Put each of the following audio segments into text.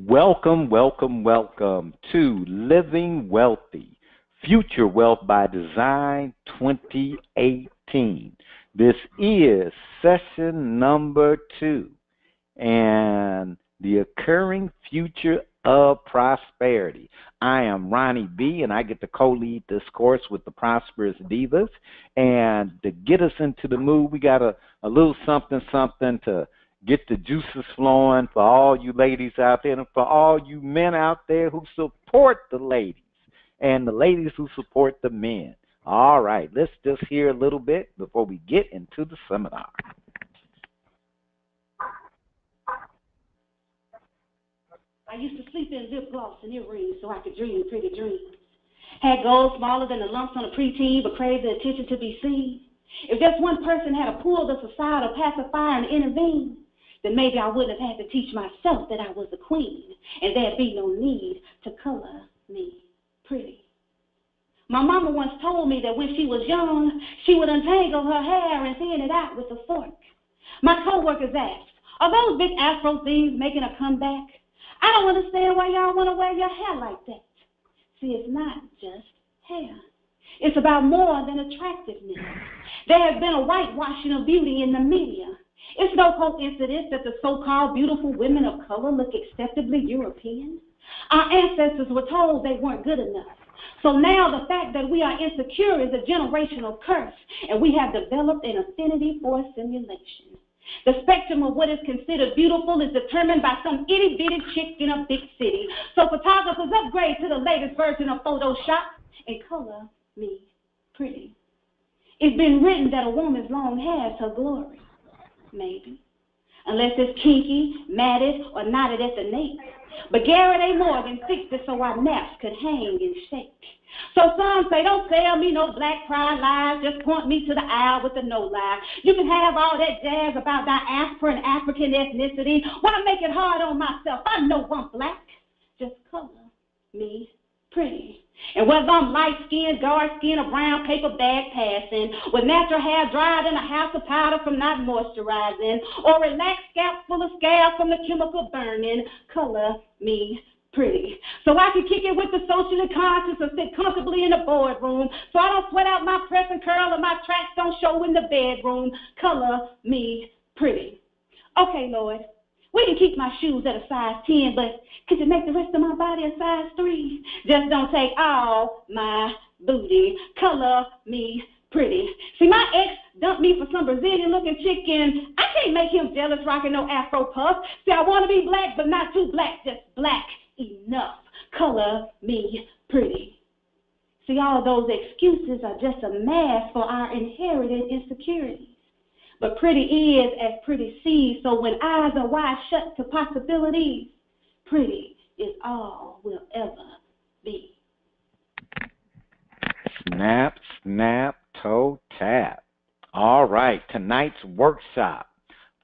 Welcome, welcome, welcome to Living Wealthy, Future Wealth by Design 2018. This is session number 2 and the occurring future of prosperity. I am Ronnie B, and I get to co-lead this course with the Prosperous Divas. And to get us into the mood, we got a little something to get the juices flowing for all you ladies out there and for all you men out there who support the ladies and the ladies who support the men. All right, let's just hear a little bit before we get into the seminar. I used to sleep in lip gloss and earrings so I could dream pretty dreams. Had goals smaller than the lumps on a preteen, but craved the attention to be seen. If just one person had pulled us aside or pacifier and intervened, then maybe I wouldn't have had to teach myself that I was a queen, and there'd be no need to color me pretty. My mama once told me that when she was young, she would untangle her hair and thin it out with a fork. My coworkers asked, "Are those big afro things making a comeback? I don't understand why y'all want to wear your hair like that." See, it's not just hair. It's about more than attractiveness. There has been a whitewashing of beauty in the media. It's no coincidence that the so-called beautiful women of color look acceptably European. Our ancestors were told they weren't good enough. So now the fact that we are insecure is a generational curse, and we have developed an affinity for simulation. The spectrum of what is considered beautiful is determined by some itty-bitty chick in a big city. So photographers upgrade to the latest version of Photoshop and color me pretty. It's been written that a woman's long hair is her glory. Maybe. Unless it's kinky, matted, or knotted at the nape. But Garrett A. Morgan fixed it so our naps could hang and shake. So some say, "Don't sell me no black pride lies, just point me to the aisle with the no lie. You can have all that jazz about diaspora and African ethnicity. Why make it hard on myself? I know I'm black. Just color me pretty." And whether I'm light-skinned, dark-skinned, or brown paper bag passing, with natural hair dried in a house of powder from not moisturizing, or relaxed scalp full of scabs from the chemical burning, color me pretty. So I can kick it with the socially conscious or sit comfortably in the boardroom, so I don't sweat out my press and curl and my tracks don't show in the bedroom. Color me pretty. Okay, Lord. We can keep my shoes at a size 10, but could you make the rest of my body a size 3? Just don't take all my booty. Color me pretty. See, my ex dumped me for some Brazilian-looking chicken. I can't make him jealous rocking no Afro puff. See, I want to be black, but not too black, just black enough. Color me pretty. See, all those excuses are just a mask for our inherited insecurities. But pretty is as pretty sees, so when eyes are wide shut to possibilities, pretty is all we'll ever be. Snap, snap, toe tap. All right, tonight's workshop,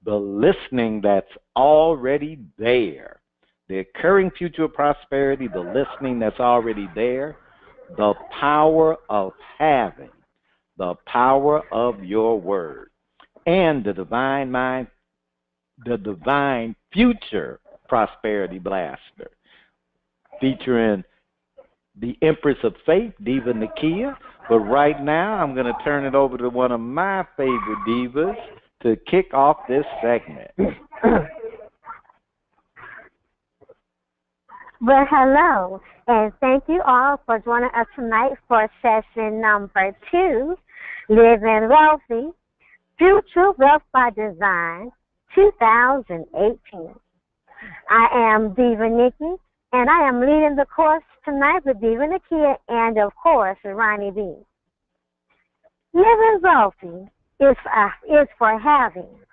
the listening that's already there. The occurring future of prosperity, the listening that's already there, the power of having, the power of your word. And the divine mind, the divine future prosperity blaster, featuring the Empress of Faith, Diva Nakia. But right now, I'm going to turn it over to one of my favorite divas to kick off this segment. Well, hello, and thank you all for joining us tonight for session number 2, Living Wealthy, Future Wealth by Design 2018. I am Diva Nikki, and I am leading the course tonight with Diva Nakia and, of course, Ronnie B. Living wealthy is for having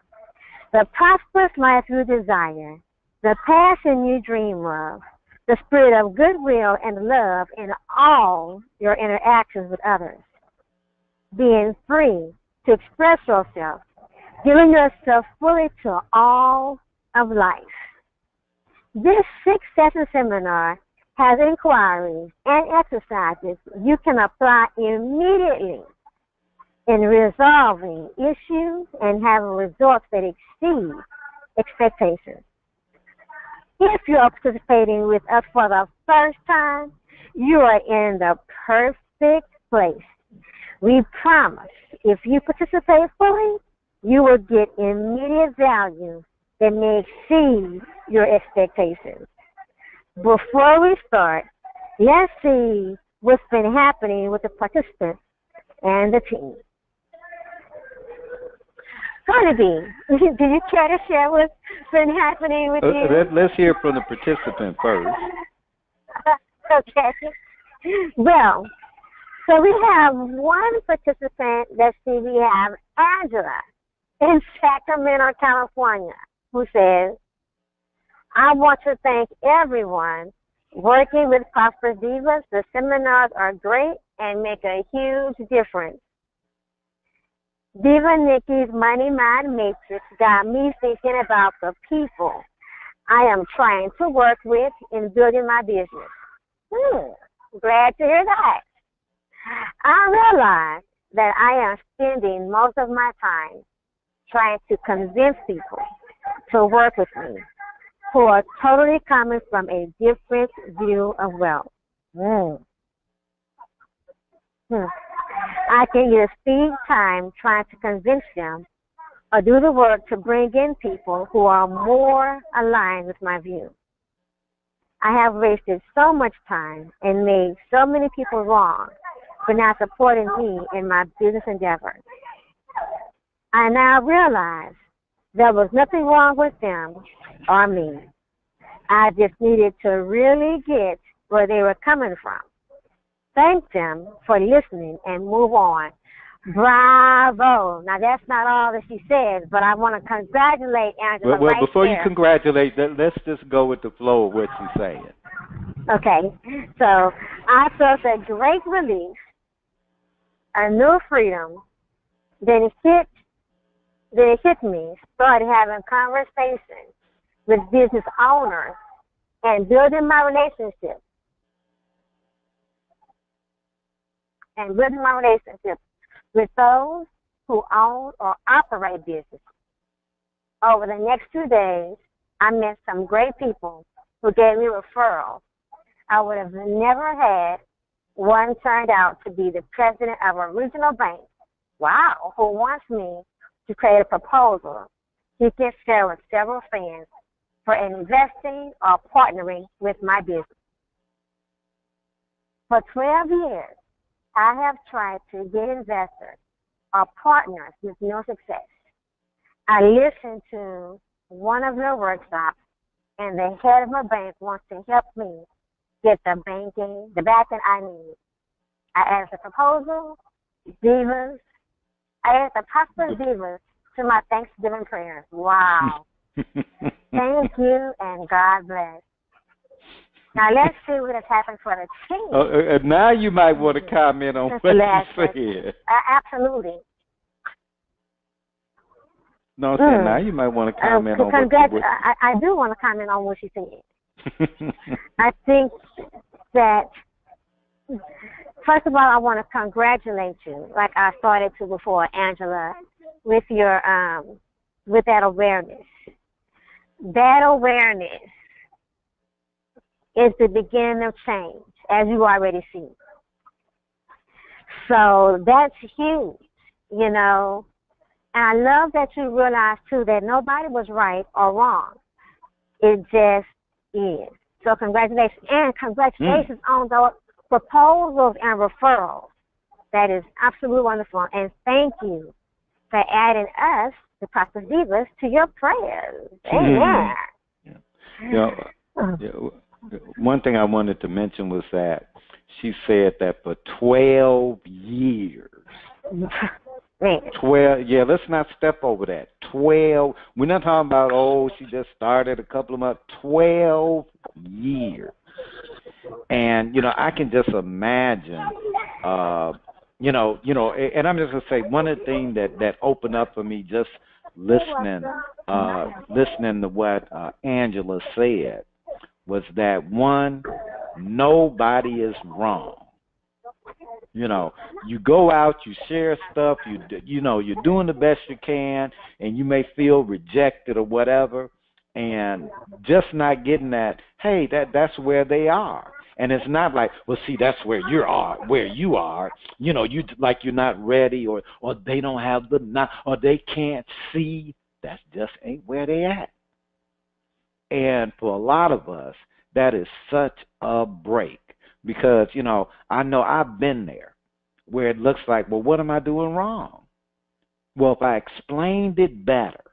the prosperous life you desire, the passion you dream of, the spirit of goodwill and love in all your interactions with others, being free to express yourself, giving yourself fully to all of life. This 6-session seminar has inquiries and exercises you can apply immediately in resolving issues and having results that exceed expectations. If you are participating with us for the first time, you are in the perfect place. We promise if you participate fully, you will get immediate value that may exceed your expectations. Before we start, let's see what's been happening with the participants and the team. Carnegie, do you care to share what's been happening with you? Let's hear from the participant first. Okay. Well, so we have one participant. Let's see, we have Angela in Sacramento, California, who says, I want to thank everyone working with Prosperous Divas. The seminars are great and make a huge difference. Diva Nikki's Money Mind Matrix got me thinking about the people I am trying to work with in building my business. Glad to hear that. I realize that I am spending most of my time trying to convince people to work with me who are totally coming from a different view of wealth. I can either speed time trying to convince them or do the work to bring in people who are more aligned with my view. I have wasted so much time and made so many people wrong for not supporting me in my business endeavors. I now realize there was nothing wrong with them or me. I just needed to really get where they were coming from. Thank them for listening and move on. Bravo. Now, that's not all that she says, but I want to congratulate Angela Well, right before there. you congratulate, let's just go with the flow of what she's saying. Okay. So I felt a great relief, a new freedom. Then it hit me, started having conversations with business owners and building my relationship. With those who own or operate businesses. Over the next 2 days, I met some great people who gave me referrals. I would have never had. One turned out to be the president of a regional bank. Wow, who wants me to create a proposal he can share with several friends for investing or partnering with my business. For 12 years, I have tried to get investors or partners with no success. I listened to one of their workshops, and the head of a bank wants to help me get the backing I need. I asked the proposal, divas. I asked the Prosperous Divas to my Thanksgiving prayers. Wow. Thank you, and God bless. Now, let's see what has happened for the team. Now you might want to comment on what you said. Absolutely. No, I'm saying now you might want to comment on what I do want to comment on what she said. I think that, first of all, I want to congratulate you, like I started to before, Angela, with your with that awareness. That awareness is the beginning of change, as you already see. So that's huge, you know. And I love that you realize, too, that nobody was right or wrong. It just is. So congratulations. And congratulations on the proposals and referrals. That is absolutely wonderful. And thank you for adding us, the Prosperous Divas, to your prayers. Amen. One thing I wanted to mention was that she said that for 12 years. 12, let's not step over that. 12, we're not talking about, she just started a couple of months. 12 years. And, I can just imagine, and I'm just going to say one of the things that opened up for me just listening to what Angela said was that, one, Nobody is wrong. You go out, you share stuff, you're doing the best you can, and you may feel rejected or whatever, and just not getting that. Hey, that's where they are, and it's not like, well, see, that's where you are. You like you're not ready, or they don't have or they can't see. That just ain't where they at. And for a lot of us, that is such a break because, I know I've been there where it looks like, well, what am I doing wrong? Well, if I explained it better,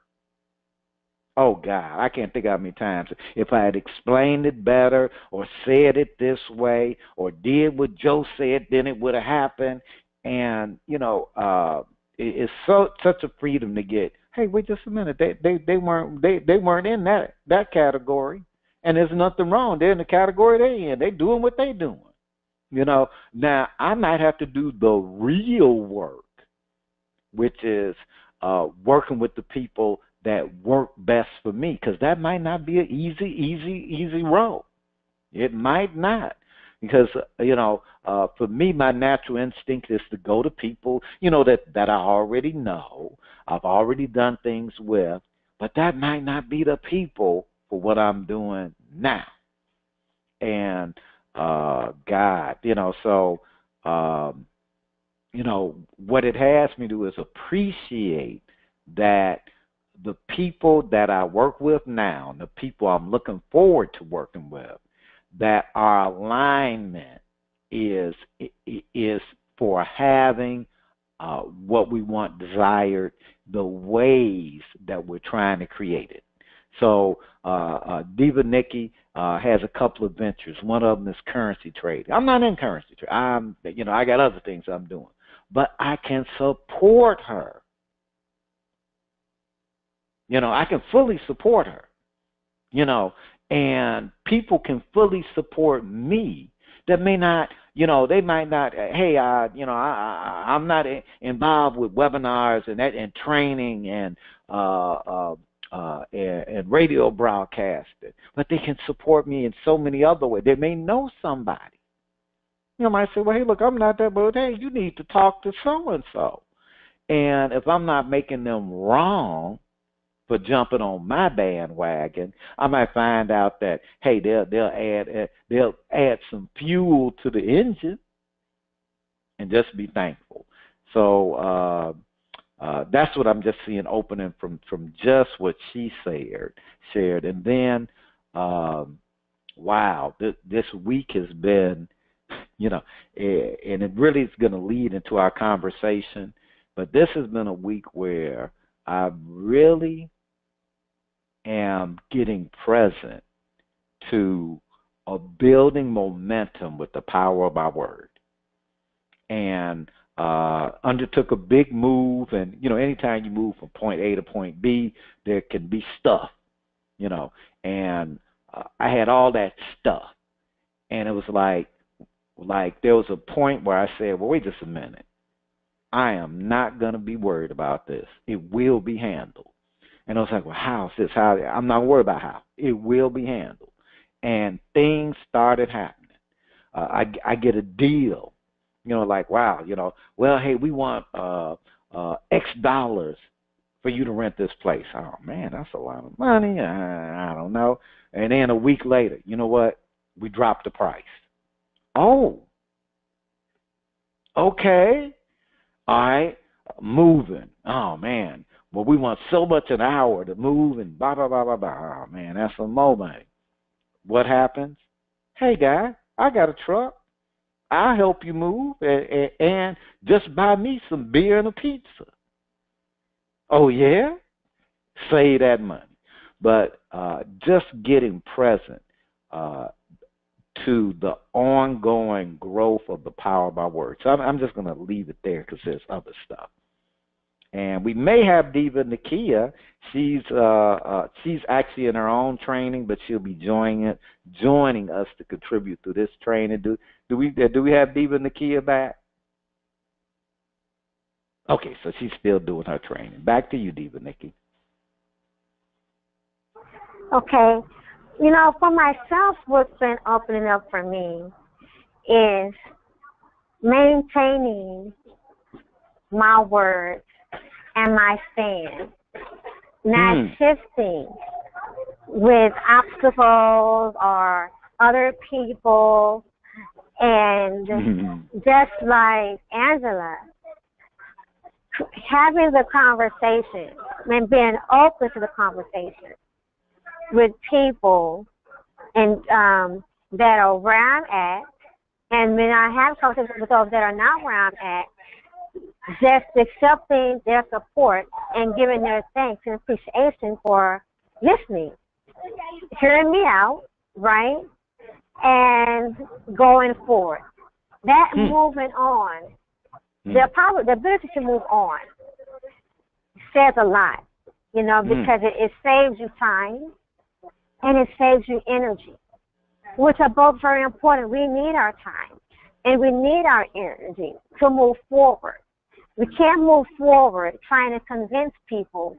oh, God, I can't think how many times. If I had explained it better or said it this way or did what Joe said, then it would have happened. And, it's such a freedom to get, hey, wait just a minute. They weren't in that category. And there's nothing wrong. They're in the category they're in. They're doing what they're doing. Now I might have to do the real work, which is working with the people that work best for me, because that might not be an easy road. It might not, because for me, my natural instinct is to go to people that I already know, I've already done things with, but that might not be the people for what I'm doing now. And God, so what it has me do is appreciate that the people that I work with now, the people I'm looking forward to working with, that our alignment is for having what we want desired, the ways that we're trying to create it. So Diva Nikki has a couple of ventures. One of them is currency trading. I'm not in currency trading. I got other things I'm doing, but I can support her. I can fully support her. And people can fully support me that may not, they might not, hey, I'm not involved with webinars and training and radio broadcasting, but they can support me in so many other ways. They may know somebody. Might say, well, hey, look, I'm not that, but hey, you need to talk to so-and-so. And if I'm not making them wrong for jumping on my bandwagon, I might find out that, hey, they'll add some fuel to the engine and just be thankful. So that's what I'm just seeing opening from just what she shared. And then, wow, this week has been, and it really is going to lead into our conversation, but this has been a week where I really am getting present to a building momentum with the power of our word. And undertook a big move, and anytime you move from point A to point B, there can be stuff, and I had all that stuff, and it was like there was a point where I said, well, wait just a minute, I am not going to be worried about this. It will be handled. And I was like, well, how is this? How? I'm not worried about how. It will be handled. And things started happening. I get a deal. Like, wow, well, hey, we want X dollars for you to rent this place. Oh, man, that's a lot of money. I don't know. And then a week later, you know what? We dropped the price. Oh, okay. All right, moving. Oh, man. Well, we want so much an hour to move and blah, blah, blah, blah, blah. Oh, man, that's some more money. What happens? Hey, guy, I got a truck. I'll help you move and just buy me some beer and a pizza. Oh, yeah? Save that money. But just getting present to the ongoing growth of the power of our words. So I'm just going to leave it there because there's other stuff. And we may have Diva Nakia. She's actually in her own training, but she'll be joining us to contribute to this training. Do we have Diva Nakia back? Okay, so she's still doing her training. Back to you, Diva Nikki. Okay. For myself, what's been opening up for me is maintaining my words and my stand, not shifting with obstacles or other people. And just like Angela, having the conversation and being open to the conversation with people and that are where I'm at, and when I have conversations with those that are not where I'm at, just accepting their support and giving their thanks and appreciation for listening, hearing me out, right, and going forward. That moving on, the ability to move on says a lot, because it saves you time and it saves you energy, which are both very important. We need our time and we need our energy to move forward. We can't move forward trying to convince people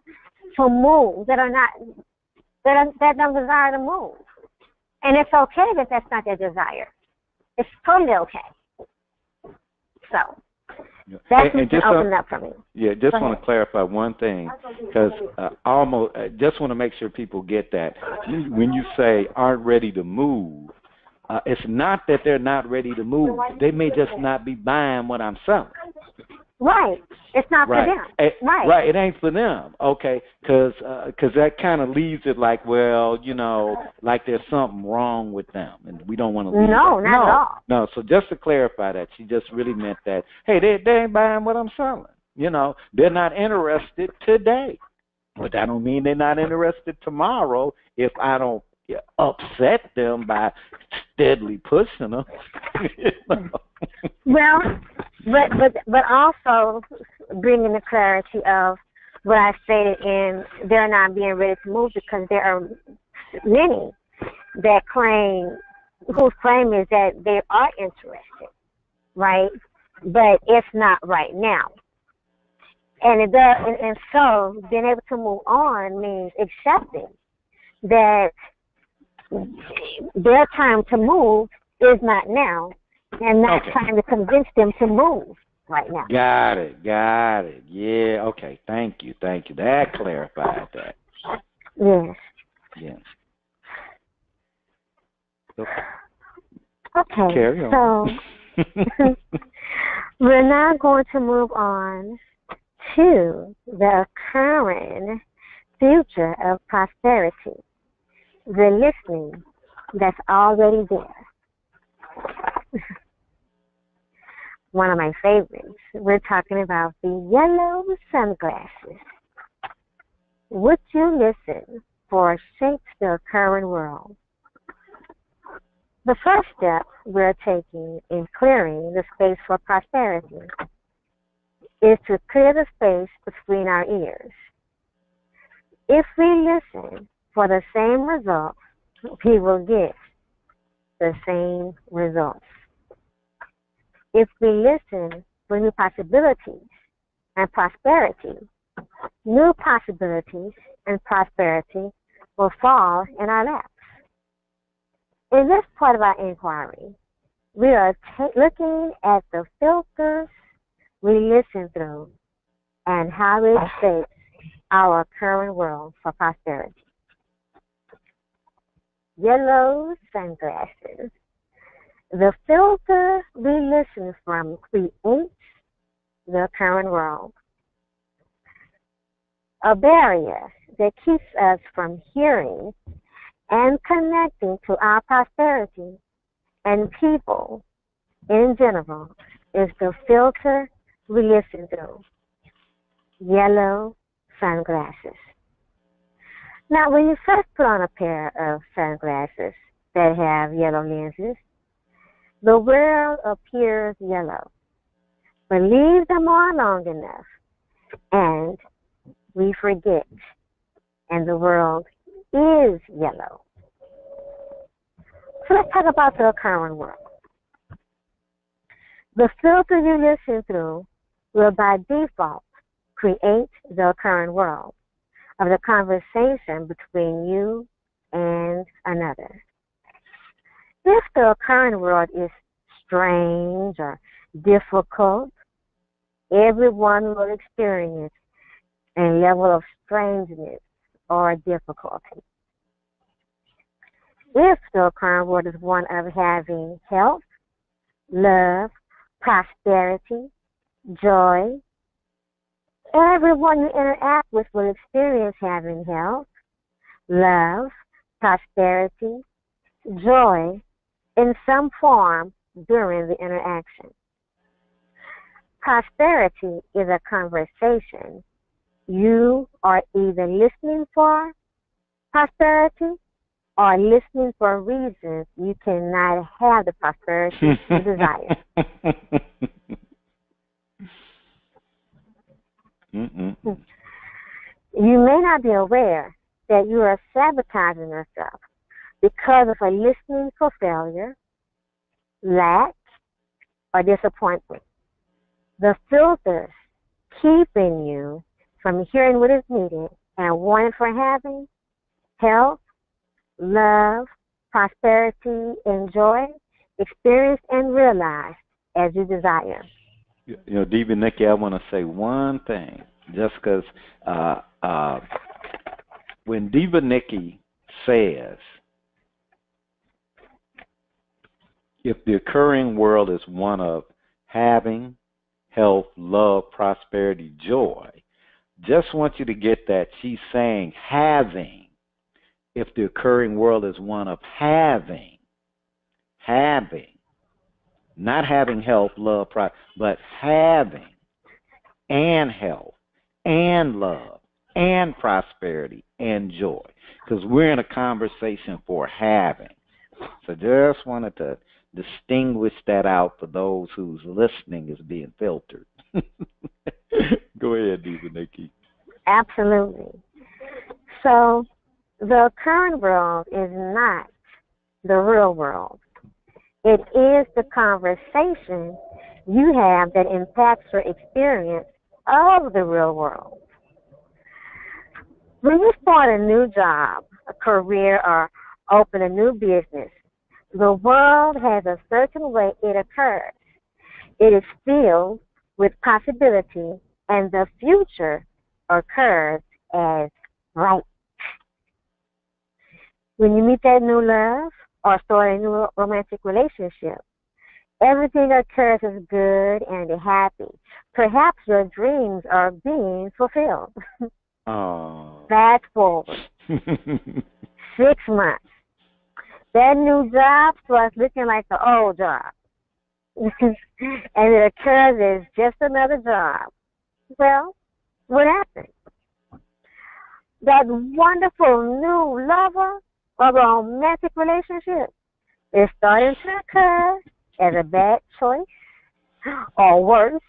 to move that don't desire to move. And it's okay that that's not their desire. It's totally okay. So that's what's opened up for me. Yeah, just want to clarify one thing, because just want to make sure people get that. When you say aren't ready to move, it's not that they're not ready to move. They may just not be buying what I'm selling. Right. It's not for them. Right. It ain't for them. Okay. Because that kind of leaves it like, well, like there's something wrong with them, and we don't want to leave No, not at all. No. So just to clarify that, she just really meant that, hey, they ain't buying what I'm selling. They're not interested today, but that don't mean they're not interested tomorrow if I don't upset them by steadily pushing them. Well, but also bringing the clarity of what I stated in they're not being ready to move, because there are many whose claim is that they are interested, right? But it's not right now. And so being able to move on means accepting that their time to move is not now, and not trying to convince them to move right now. Got it. Yeah, okay. Thank you. That clarified that. Yes. Okay. Carry on. So we're now going to move on to the current future of prosperity, the listening that's already there. One of my favorites. We're talking about the yellow sunglasses. Would you listen for shapes the current world? The first step we're taking in clearing the space for prosperity is to clear the space between our ears. If we listen for the same results, we will get the same results. If we listen for new possibilities and prosperity, new possibilities and prosperity will fall in our laps. In this part of our inquiry, we are looking at the filters we listen through and how it shapes our current world for prosperity. Yellow sunglasses. The filter we listen from creates the current world. A barrier that keeps us from hearing and connecting to our prosperity and people in general is the filter we listen through. Yellow sunglasses. Now, when you first put on a pair of sunglasses that have yellow lenses, the world appears yellow. But leave them on long enough, and we forget, and the world is yellow. So let's talk about the current world. The filter you listen through will by default create the current world of the conversation between you and another. If the occurring world is strange or difficult, everyone will experience a level of strangeness or difficulty. If the occurring world is one of having health, love, prosperity, joy, everyone you interact with will experience having health, love, prosperity, joy in some form during the interaction. Prosperity is a conversation. You are either listening for prosperity or listening for reasons you cannot have the prosperity you desire. You may not be aware that you are sabotaging yourself because of a listening for failure, lack, or disappointment. The filters keeping you from hearing what is needed and wanting for having health, love, prosperity, and joy, experienced and realized as you desire. You know, Diva Nikki, I want to say one thing, just because when Diva Nikki says, if the occurring world is one of having health, love, prosperity, joy, just want you to get that she's saying having. If the occurring world is one of having, not having health, love, but having and health and love and prosperity and joy. Because we're in a conversation for having. So just wanted to distinguish that out for those whose listening is being filtered. Go ahead, Diva Nikki. Absolutely. So the current world is not the real world. It is the conversation you have that impacts your experience of the real world. When you start a new job, a career, or open a new business, the world has a certain way it occurs. It is filled with possibility, and the future occurs as right. When you meet that new love or start a new romantic relationship, everything occurs as good and happy. Perhaps your dreams are being fulfilled. Oh. Fast forward 6 months. That new job starts looking like the old job. And it occurs as just another job. Well, what happened? That wonderful new lover or romantic relationship is starting to occur as a bad choice, or worse,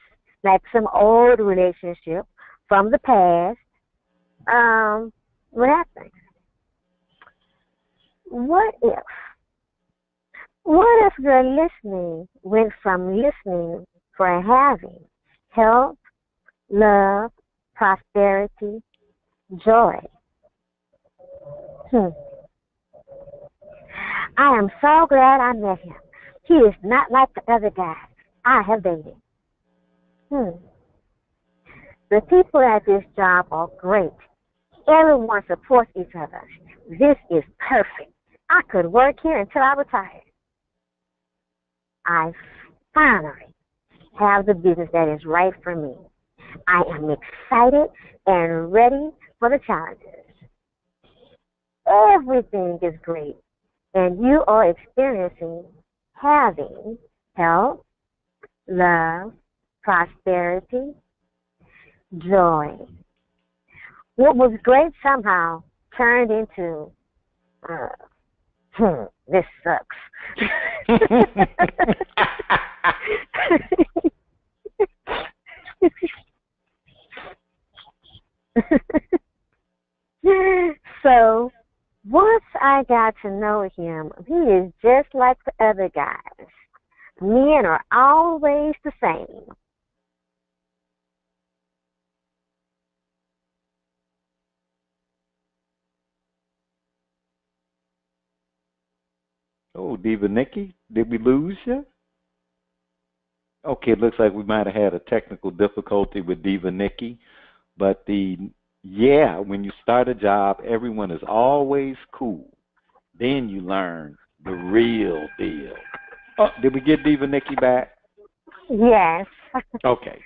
like some old relationship from the past. What happened? What if your listening went from listening for having health, love, prosperity, joy? I am so glad I met him. He is not like the other guys I have dated. The people at this job are great. Everyone supports each other. This is perfect. I could work here until I retire. I finally have the business that is right for me. I am excited and ready for the challenges. Everything is great, and you are experiencing having health, love, prosperity, joy. What was great somehow turned into, this sucks. So, once I got to know him, he is just like the other guys. Men are always the same. Oh, Diva Nikki, did we lose you? Okay, it looks like we might have had a technical difficulty with Diva Nikki, but when you start a job, everyone is always cool. Then you learn the real deal. Oh, did we get Diva Nikki back? Yes. Okay.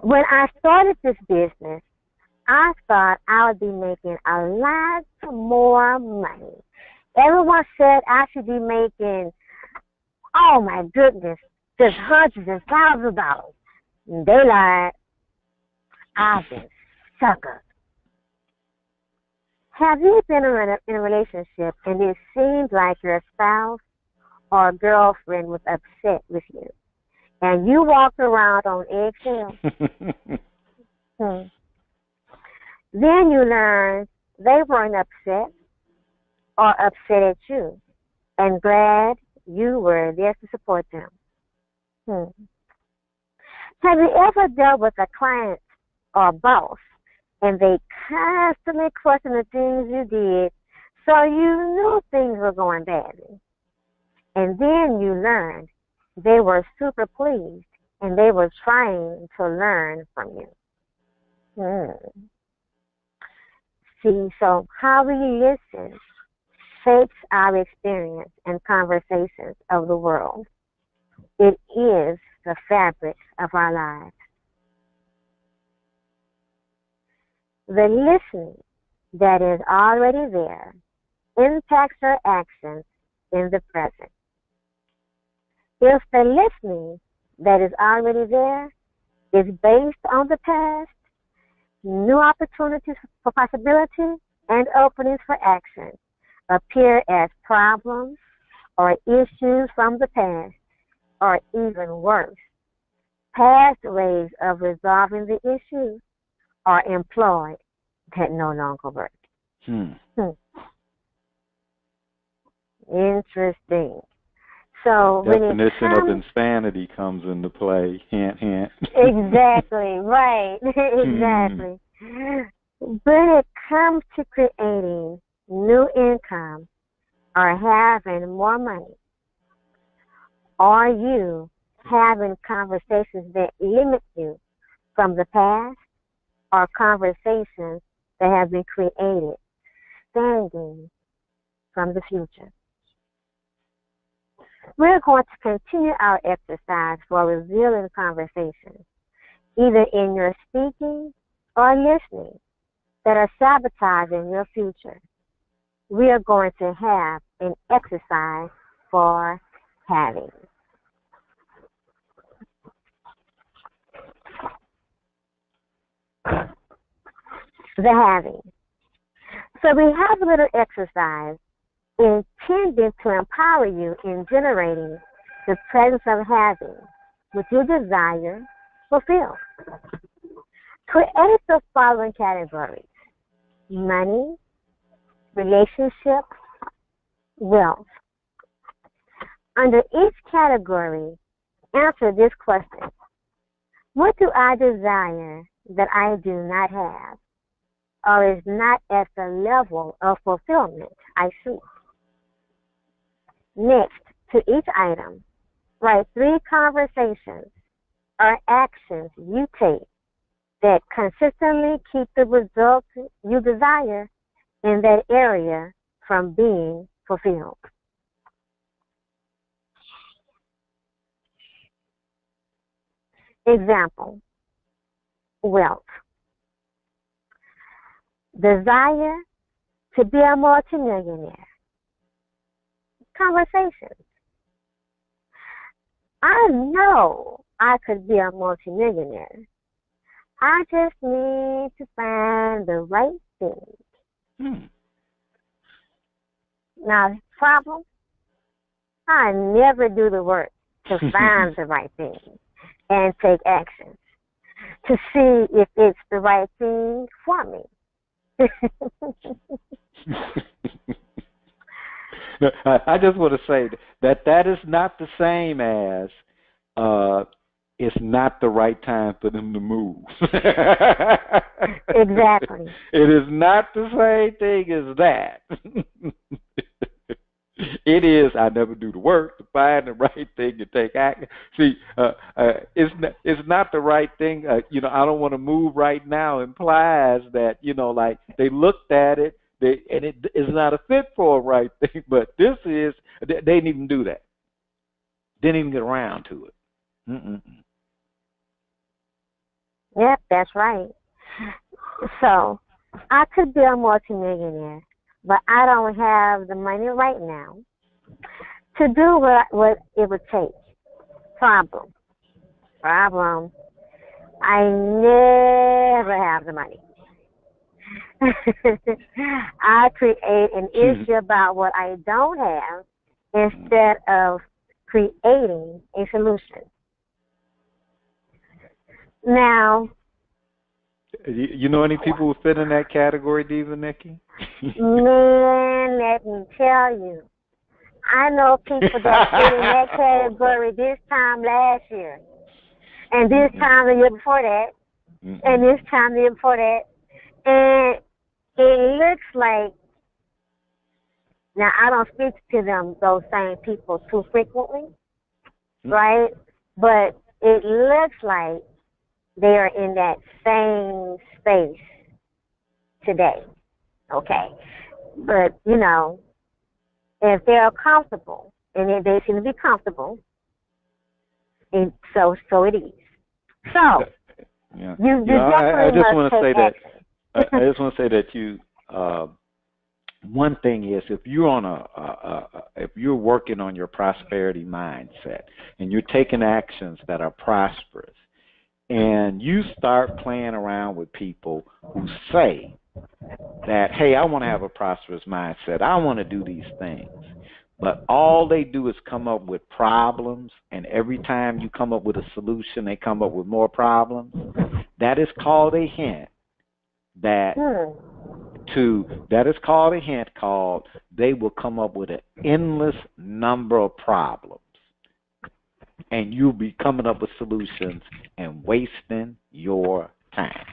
When I started this business, I thought I would be making a lot more money. Everyone said I should be making, oh my goodness, just hundreds and thousands of dollars. And they lied. I've been sucker. Have you been in a relationship and it seemed like your spouse or girlfriend was upset with you and you walked around on eggshells? Then you learned they weren't upset or upset at you and glad you were there to support them. Have you ever dealt with a client or boss and they constantly question the things you did so you knew things were going badly? And then you learned they were super pleased and they were trying to learn from you. See, so how we listen shapes our experience and conversations of the world. It is the fabric of our lives. The listening that is already there impacts our actions in the present. If the listening that is already there is based on the past, new opportunities for possibility and openings for action appear as problems or issues from the past, or even worse, past ways of resolving the issues are employed that no longer work. Interesting. So definition of insanity comes into play. Hint, hint. Exactly, right. Exactly. When it comes to creating new income or having more money, are you having conversations that limit you from the past or conversations that have been created standing from the future? We're going to continue our exercise for revealing conversations, either in your speaking or listening, that are sabotaging your future. We are going to have an exercise for having. The having. So we have a little exercise intended to empower you in generating the presence of having, which you desire, fulfilled. Create the following categories: money, relationships, wealth. Under each category, answer this question: what do I desire that I do not have, or is not at the level of fulfillment I seek? Next, to each item, write 3 conversations or actions you take that consistently keep the results you desire in that area from being fulfilled. Example: wealth. Desire to be a multimillionaire. Conversations: I know I could be a multimillionaire. I just need to find the right thing. Now, problem: I never do the work to find the right thing and take action to see if it's the right thing for me. I just want to say that is not the same as it's not the right time for them to move. Exactly. It is not the same thing as that. It is. I never do the work to find the right thing to take action. See, it's not the right thing. I don't want to move right now implies that like they looked at it, and it is not a fit for a right thing. But this is. They didn't even do that. Didn't even get around to it. Mm-mm. Yep, that's right. So I could be a multimillionaire, but I don't have the money right now to do what it would take. Problem. Problem. I never have the money. I create an issue about what I don't have instead of creating a solution. Now, You know any people who fit in that category, Diva Nikki? man, let me tell you, I know people that fit in that category this time last year, and this time the year before that, and this time the year before that, and it looks like, now I don't speak to those same people too frequently, right? But it looks like they are in that same space today, okay? But, if they're comfortable, and if they seem to be comfortable, and so it is. So, yeah. you I definitely just must want to say take that. action. I just want to say that you. One thing is, if you're if you're working on your prosperity mindset and you're taking actions that are prosperous, and you start playing around with people who say that, hey, I want to have a prosperous mindset, I want to do these things, but all they do is come up with problems, and every time you come up with a solution, they come up with more problems. That is called a hint that called they will come up with an endless number of problems, and you'll be coming up with solutions and wasting your time.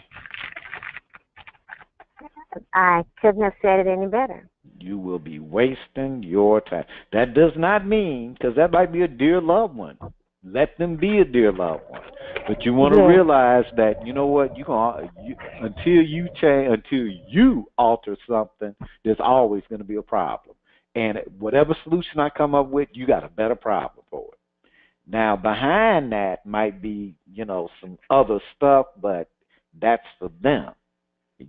I couldn't have said it any better. You will be wasting your time. That does not mean, because that might be a dear loved one. Let them be a dear loved one. But you want to realize that, you know what, until you change, until you alter something, there's always going to be a problem. And whatever solution I come up with, you got a better problem for it. Now, behind that might be, some other stuff, but that's for them.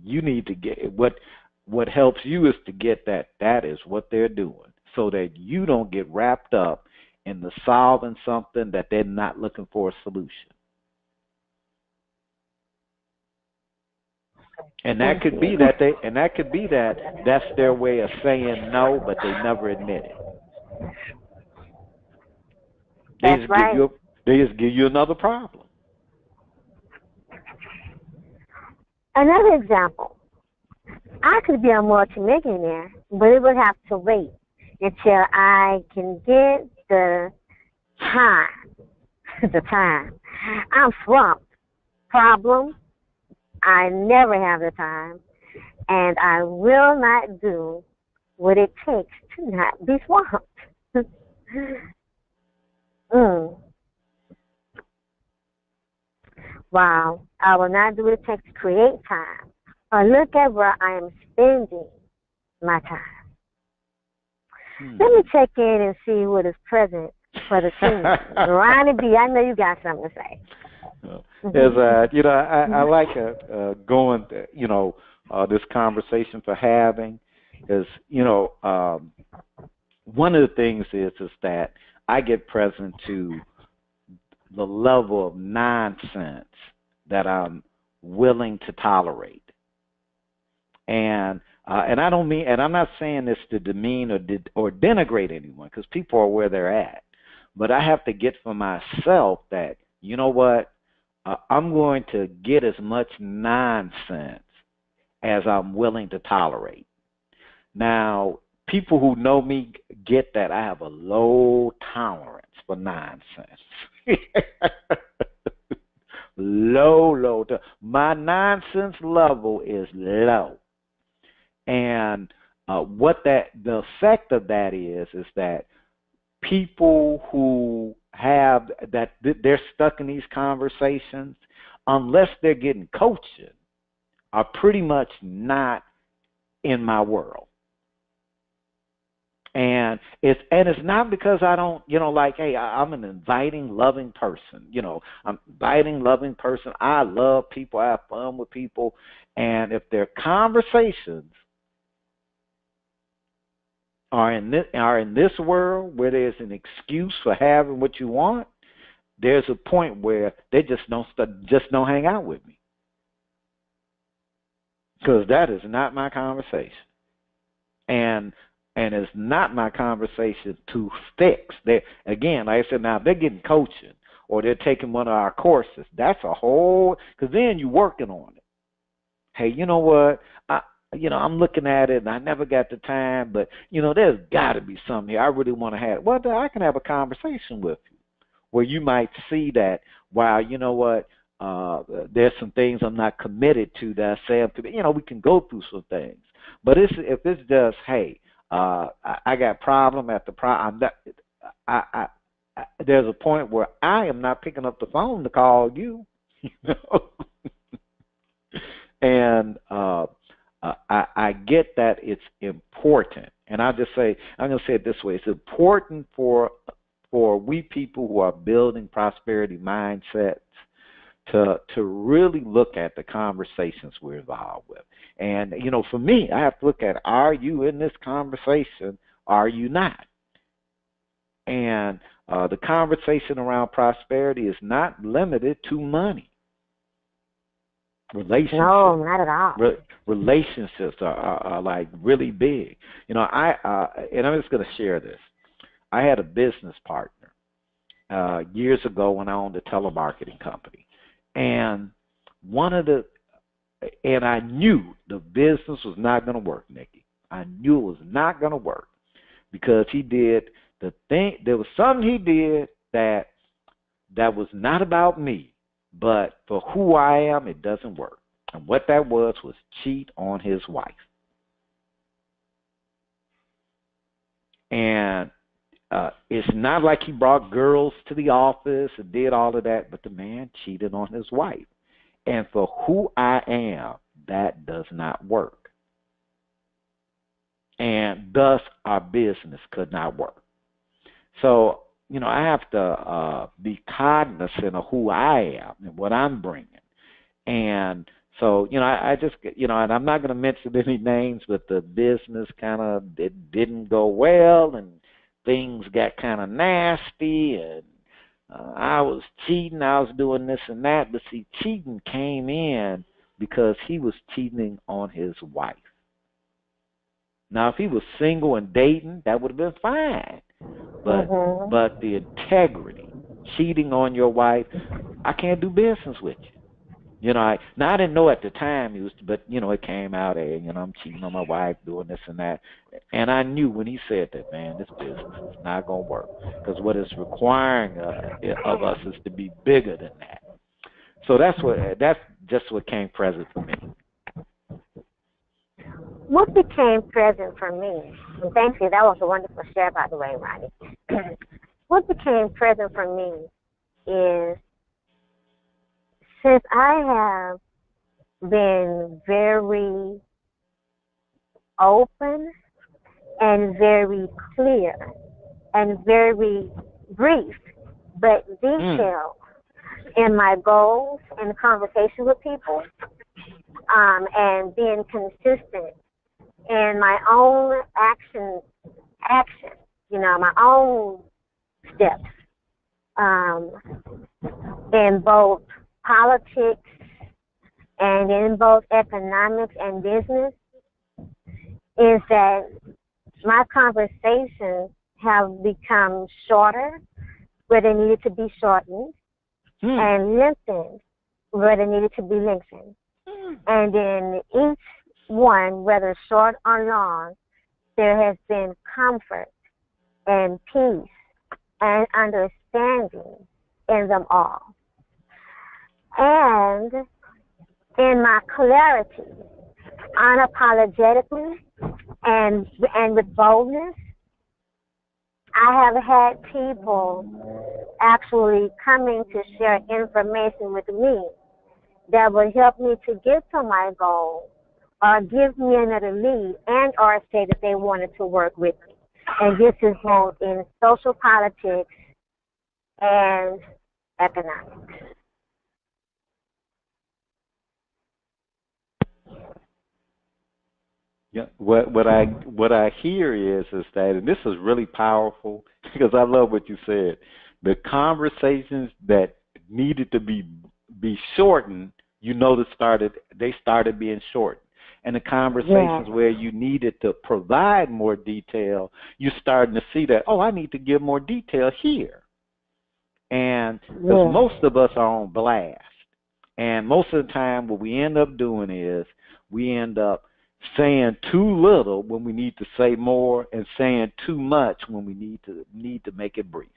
You need to get what helps you is to get that is what they're doing, so that you don't get wrapped up in the solving something that they're not looking for a solution. And that could be that's their way of saying no, but they never admit it. That's right. They just give you another problem. Another example, I could be a multimillionaire, but it would have to wait until I can get the time. The time. I'm swamped. Problem, I never have the time, and I will not do what it takes to not be swamped. Wow, I will not do what it takes to create time. Or look at where I am spending my time. Let me check in and see what is present for the team. Ronnie B, I know you got something to say. I like going, this conversation for having is, one of the things is that I get present to the level of nonsense that I'm willing to tolerate. And I don't mean, and I'm not saying this to demean or denigrate anyone, because people are where they're at. But I have to get for myself that, you know what, I'm going to get as much nonsense as I'm willing to tolerate. Now, people who know me get that I have a low tolerance for nonsense. My nonsense level is low. And the effect of that is that people who have that they're stuck in these conversations, unless they're getting coaching, are pretty much not in my world. And it's not because I don't, like, hey, I'm an inviting, loving person. I'm inviting, loving person. I love people. I have fun with people. And if their conversations are in this world where there's an excuse for having what you want, there's a point where they just don't hang out with me, because that is not my conversation. And it's not my conversation to fix. Again, like I said, now if they're getting coaching or they're taking one of our courses, that's a whole, because then you're working on it. Hey, you know what? I'm looking at it and I never got the time, but there's got to be something here I really want to have. Well, I can have a conversation with you where you might see that, wow, you know what? There's some things I'm not committed to that I say, we can go through some things. But if it's just, hey, I got problem after problem. There's a point where I am not picking up the phone to call you. And I get that it's important. And I'm going to say it this way: it's important for we people who are building prosperity mindsets to really look at the conversations we're involved with. And, for me, I have to look at, are you in this conversation? Are you not? And the conversation around prosperity is not limited to money. Relationships. No, not at all. Relationships are like really big. And I'm just going to share this. I had a business partner years ago when I owned a telemarketing company. And I knew the business was not going to work, Nikki. I knew it was not going to work because he did the thing. There was something he did that was not about me, but for who I am, it doesn't work. And what that was cheat on his wife. And it's not like he brought girls to the office and did all of that, but the man cheated on his wife. And for who I am, that does not work. And thus, our business could not work. So, I have to be cognizant of who I am and what I'm bringing. And so, I just, and I'm not going to mention any names, but the business it didn't go well, and things got kind of nasty, and I was cheating, I was doing this and that. But see, cheating came in because he was cheating on his wife. Now, if he was single and dating, that would have been fine. But the integrity, cheating on your wife, I can't do business with you. I didn't know at the time but it came out, hey, I'm cheating on my wife, doing this and that. And I knew when he said that, man, this business is not going to work, because what it's requiring of us is to be bigger than that. So that's just what came present for me. What became present for me, and thank you, that was a wonderful share, by the way, Ronnie. What became present for me is, since I have been very open and very clear and very brief but detailed in my goals and conversation with people, and being consistent in my own action, my own steps, in both politics and in both economics and business, is that my conversations have become shorter where they needed to be shortened, and lengthened where they needed to be lengthened. And in each one, whether short or long, there has been comfort and peace and understanding in them all. And in my clarity, unapologetically and with boldness. I have had people actually coming to share information with me that will help me to get to my goal or give me another lead and or say that they wanted to work with me. And this is both in social politics and economics. Yeah, what I hear is that, and this is really powerful because I love what you said. The conversations that needed to be shortened, they started being shortened, and the conversations where you needed to provide more detail, you're starting to see that, oh, I need to give more detail here, and because most of us are on blast, and most of the time what we end up doing is we end up saying too little when we need to say more, and saying too much when we need to make it brief.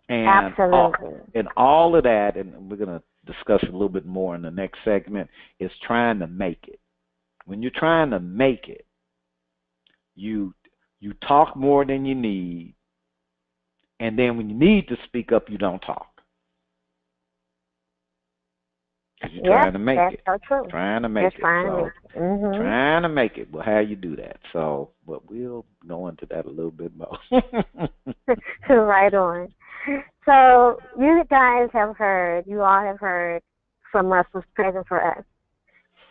And absolutely. All of that, and we're going to discuss a little bit more in the next segment, is trying to make it. When you're trying to make it, you talk more than you need, and then when you need to speak up, you don't talk. Because you're trying to make it. So true. Trying to make it. Trying to make it. Well, how you do that? So, but we'll go into that a little bit more. Right on. So, you all have heard from us who's present for us.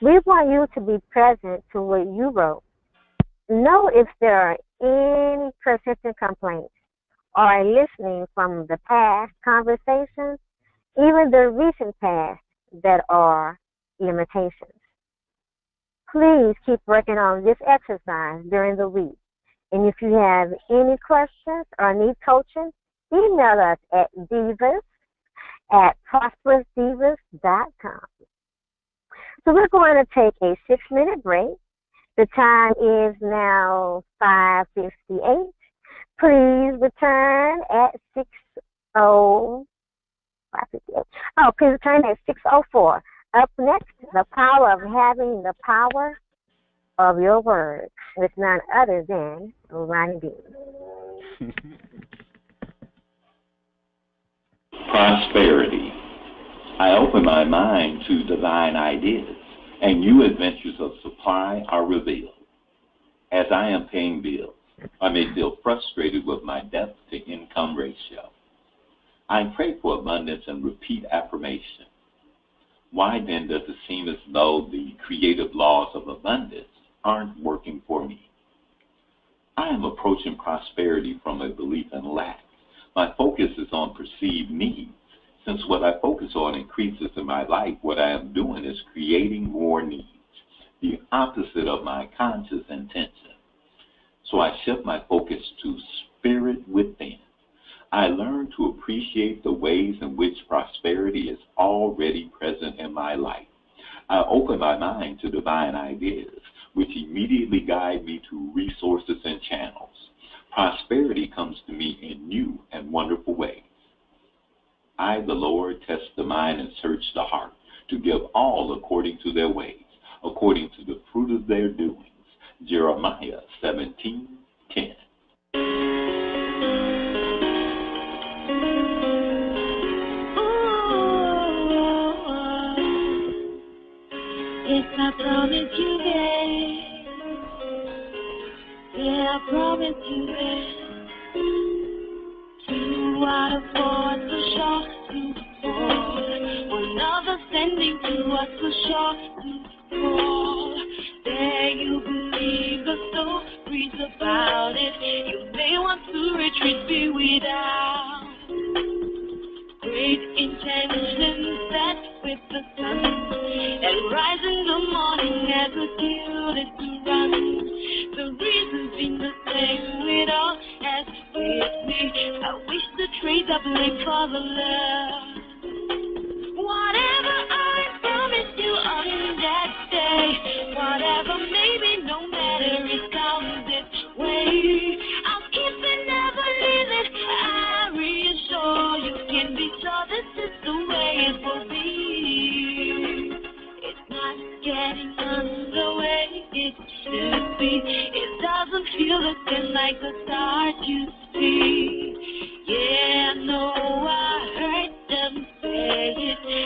We want you to be present to what you wrote. Know if there are any persistent complaints or listening from the past conversations, even the recent past, that are limitations. Please keep working on this exercise during the week. And if you have any questions or need coaching, email us at divas@prosperousdivas.com. So we're going to take a 6-minute break. The time is now 5:58. Please return at 6:00. Oh, please return at 6:04. Up next, the power of having the power of your words with none other than Ronnie B. Prosperity. I open my mind to divine ideas, and new adventures of supply are revealed. As I am paying bills, I may feel frustrated with my debt to income ratio. I pray for abundance and repeat affirmation. Why then does it seem as though the creative laws of abundance aren't working for me? I am approaching prosperity from a belief in lack. My focus is on perceived needs. Since what I focus on increases in my life, what I am doing is creating more needs, the opposite of my conscious intention. So I shift my focus to spirit within. I learn to appreciate the ways in which prosperity is already present in my life. I open my mind to divine ideas, which immediately guide me to resources and channels. Prosperity comes to me in new and wonderful ways. I, the Lord, test the mind and search the heart, to give all according to their ways, according to the fruit of their doings. Jeremiah 17:10. Yes, I promise you that. Yeah, I promise you that. 2 out of 4 for sure to fall. One other sending to us for sure to fall. There you believe the stories about it. You may want to retreat, be without. Great intentions set with the sun, and rise in the morning as the deal is to run. The reasons seem the same with all as with me. I wish the trades are blamed for the love. Whatever I promised you on that day, whatever maybe, no matter it comes its way, I'll keep it, never leave it. I reassure you can be sure this is the way it will be. It's not getting underway, it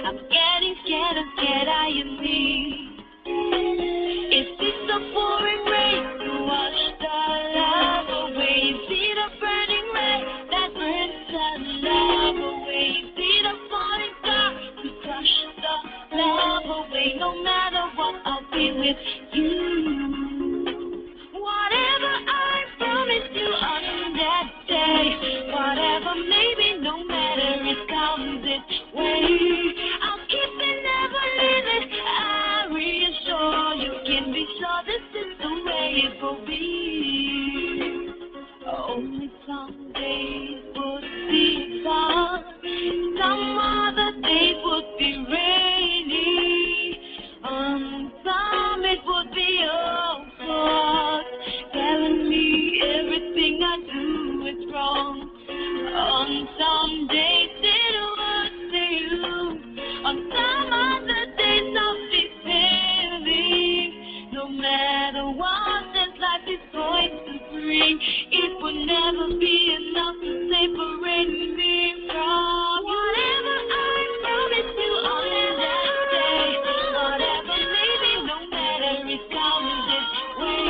I'm getting scared of scared I am me. Is this the pouring rain to wash the love away? Is it a burning rain that burns the love away? Is it a falling star to crush the love away? No matter what, I'll be with you. Whatever I promised you on that day, whatever maybe, no matter it comes its way, I'll keep it, never leave it. I reassure you, can be sure this is the way it will be. Only some days would be fun, some other days would be rainy, some it would be all for telling me everything I do is wrong. On some days it would say you, on some other days I'll be failing. No matter what this life is going to bring, it will never be enough to separate me from whatever I promised you on that day. Whatever maybe, no matter it comes this way,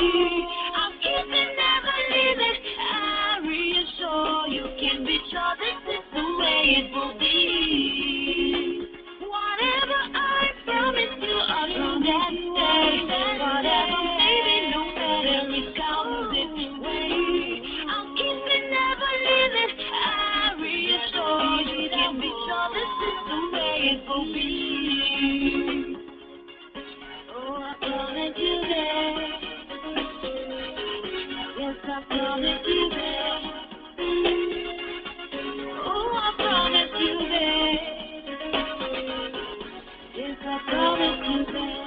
I'll keep it, never leave it. I reassure you, can be sure this is the way it will be. Whatever I promised you on that day, whatever maybe, no matter it comes this way, I'll keep it, never leave it. I reassure you, can be sure this is the way it will be. Oh, I promise you that. Yes, I promise you that. Oh, I promise you that. Yes, I promise you that.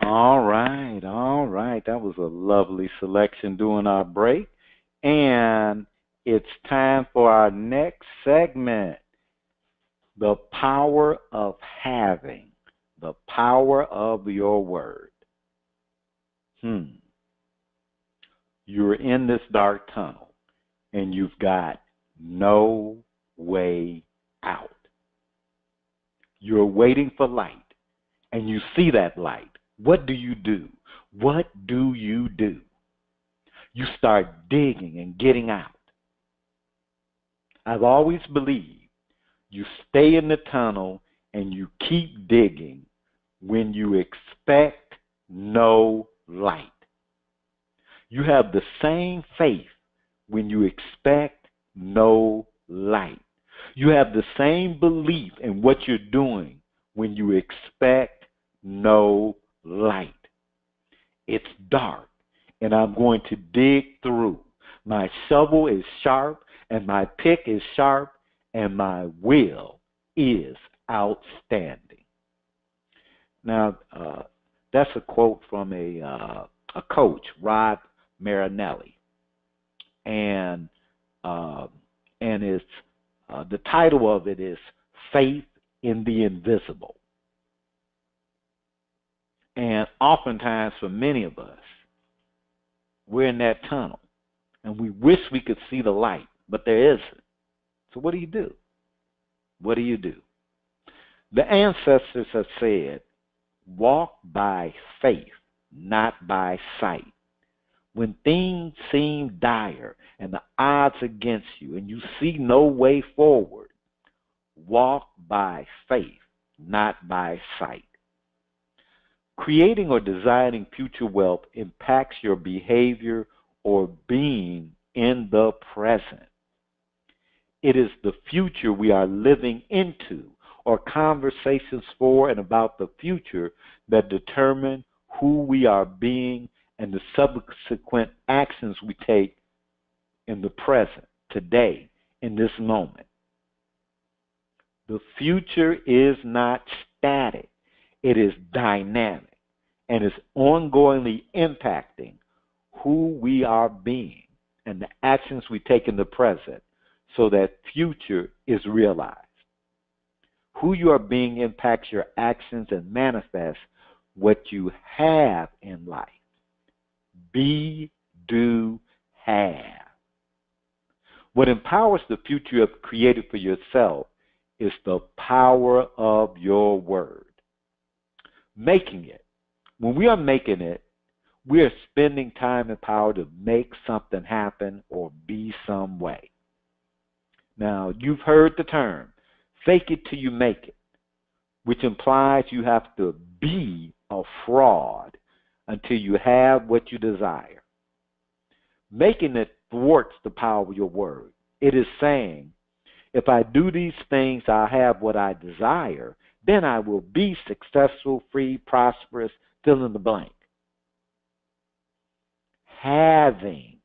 All right, all right. That was a lovely selection during our break. And it's time for our next segment, the power of having, the power of your word. You're in this dark tunnel and you've got no way out. You're waiting for light and you see that light. What do you do? What do you do? You start digging and getting out. I've always believed you stay in the tunnel and you keep digging when you expect no light. You have the same faith when you expect no light. You have the same belief in what you're doing when you expect no light. It's dark, and I'm going to dig through. My shovel is sharp, and my pick is sharp, and my will is outstanding. Now, that's a quote from a coach, Rod Marinelli, and it's the title of it is Faith in the Invisible. And oftentimes, for many of us, we're in that tunnel, and we wish we could see the light, but there isn't. So what do you do? What do you do? The ancestors have said, walk by faith, not by sight. When things seem dire and the odds against you and you see no way forward, walk by faith, not by sight. Creating or designing future wealth impacts your behavior or being in the present. It is the future we are living into, or conversations for and about the future that determine who we are being and the subsequent actions we take in the present, today, in this moment. The future is not static. It is dynamic and is ongoingly impacting who we are being and the actions we take in the present so that future is realized. Who you are being impacts your actions and manifests what you have in life. Be, do, have. What empowers the future you have created for yourself is the power of your word. Making it. When we are making it, we are spending time and power to make something happen or be some way. Now, you've heard the term, fake it till you make it, which implies you have to be a fraud until you have what you desire. Making it thwarts the power of your word. It is saying, if I do these things, I'll have what I desire, then I will be successful, free, prosperous, fill in the blank. Having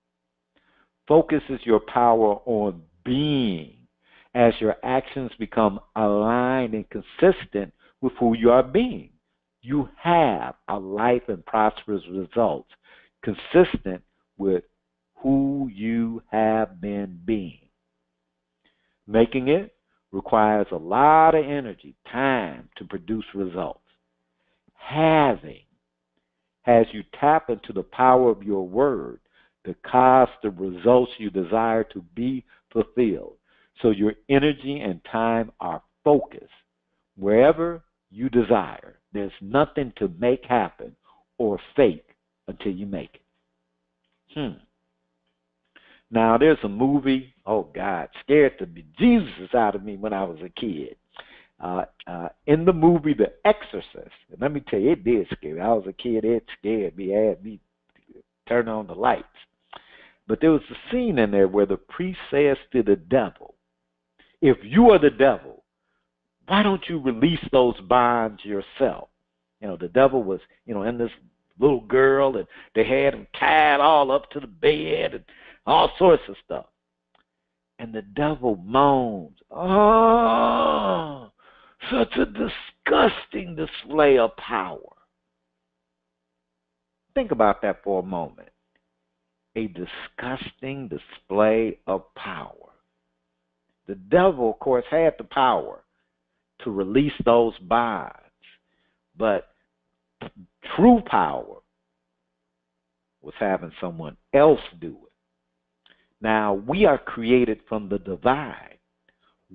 focuses your power on being as your actions become aligned and consistent with who you are being. You have a life and prosperous results consistent with who you have been being. Making it requires a lot of energy, time to produce results. Having has you tap into the power of your word to cause the results you desire to be fulfilled. So your energy and time are focused wherever you desire. There's nothing to make happen or fake until you make it. Now, there's a movie, oh God, scared the bejesus out of me when I was a kid. In the movie The Exorcist, and let me tell you, it did scare me. I was a kid, it scared me, it had me turn on the lights. But there was a scene in there where the priest says to the devil, if you are the devil, why don't you release those bonds yourself? The devil was, in this little girl, and they had him tied all up to the bed and all sorts of stuff. And the devil moans, oh, such a disgusting display of power. Think about that for a moment. A disgusting display of power. The devil, of course, had the power to release those bonds, but true power was having someone else do it. Now, we are created from the divine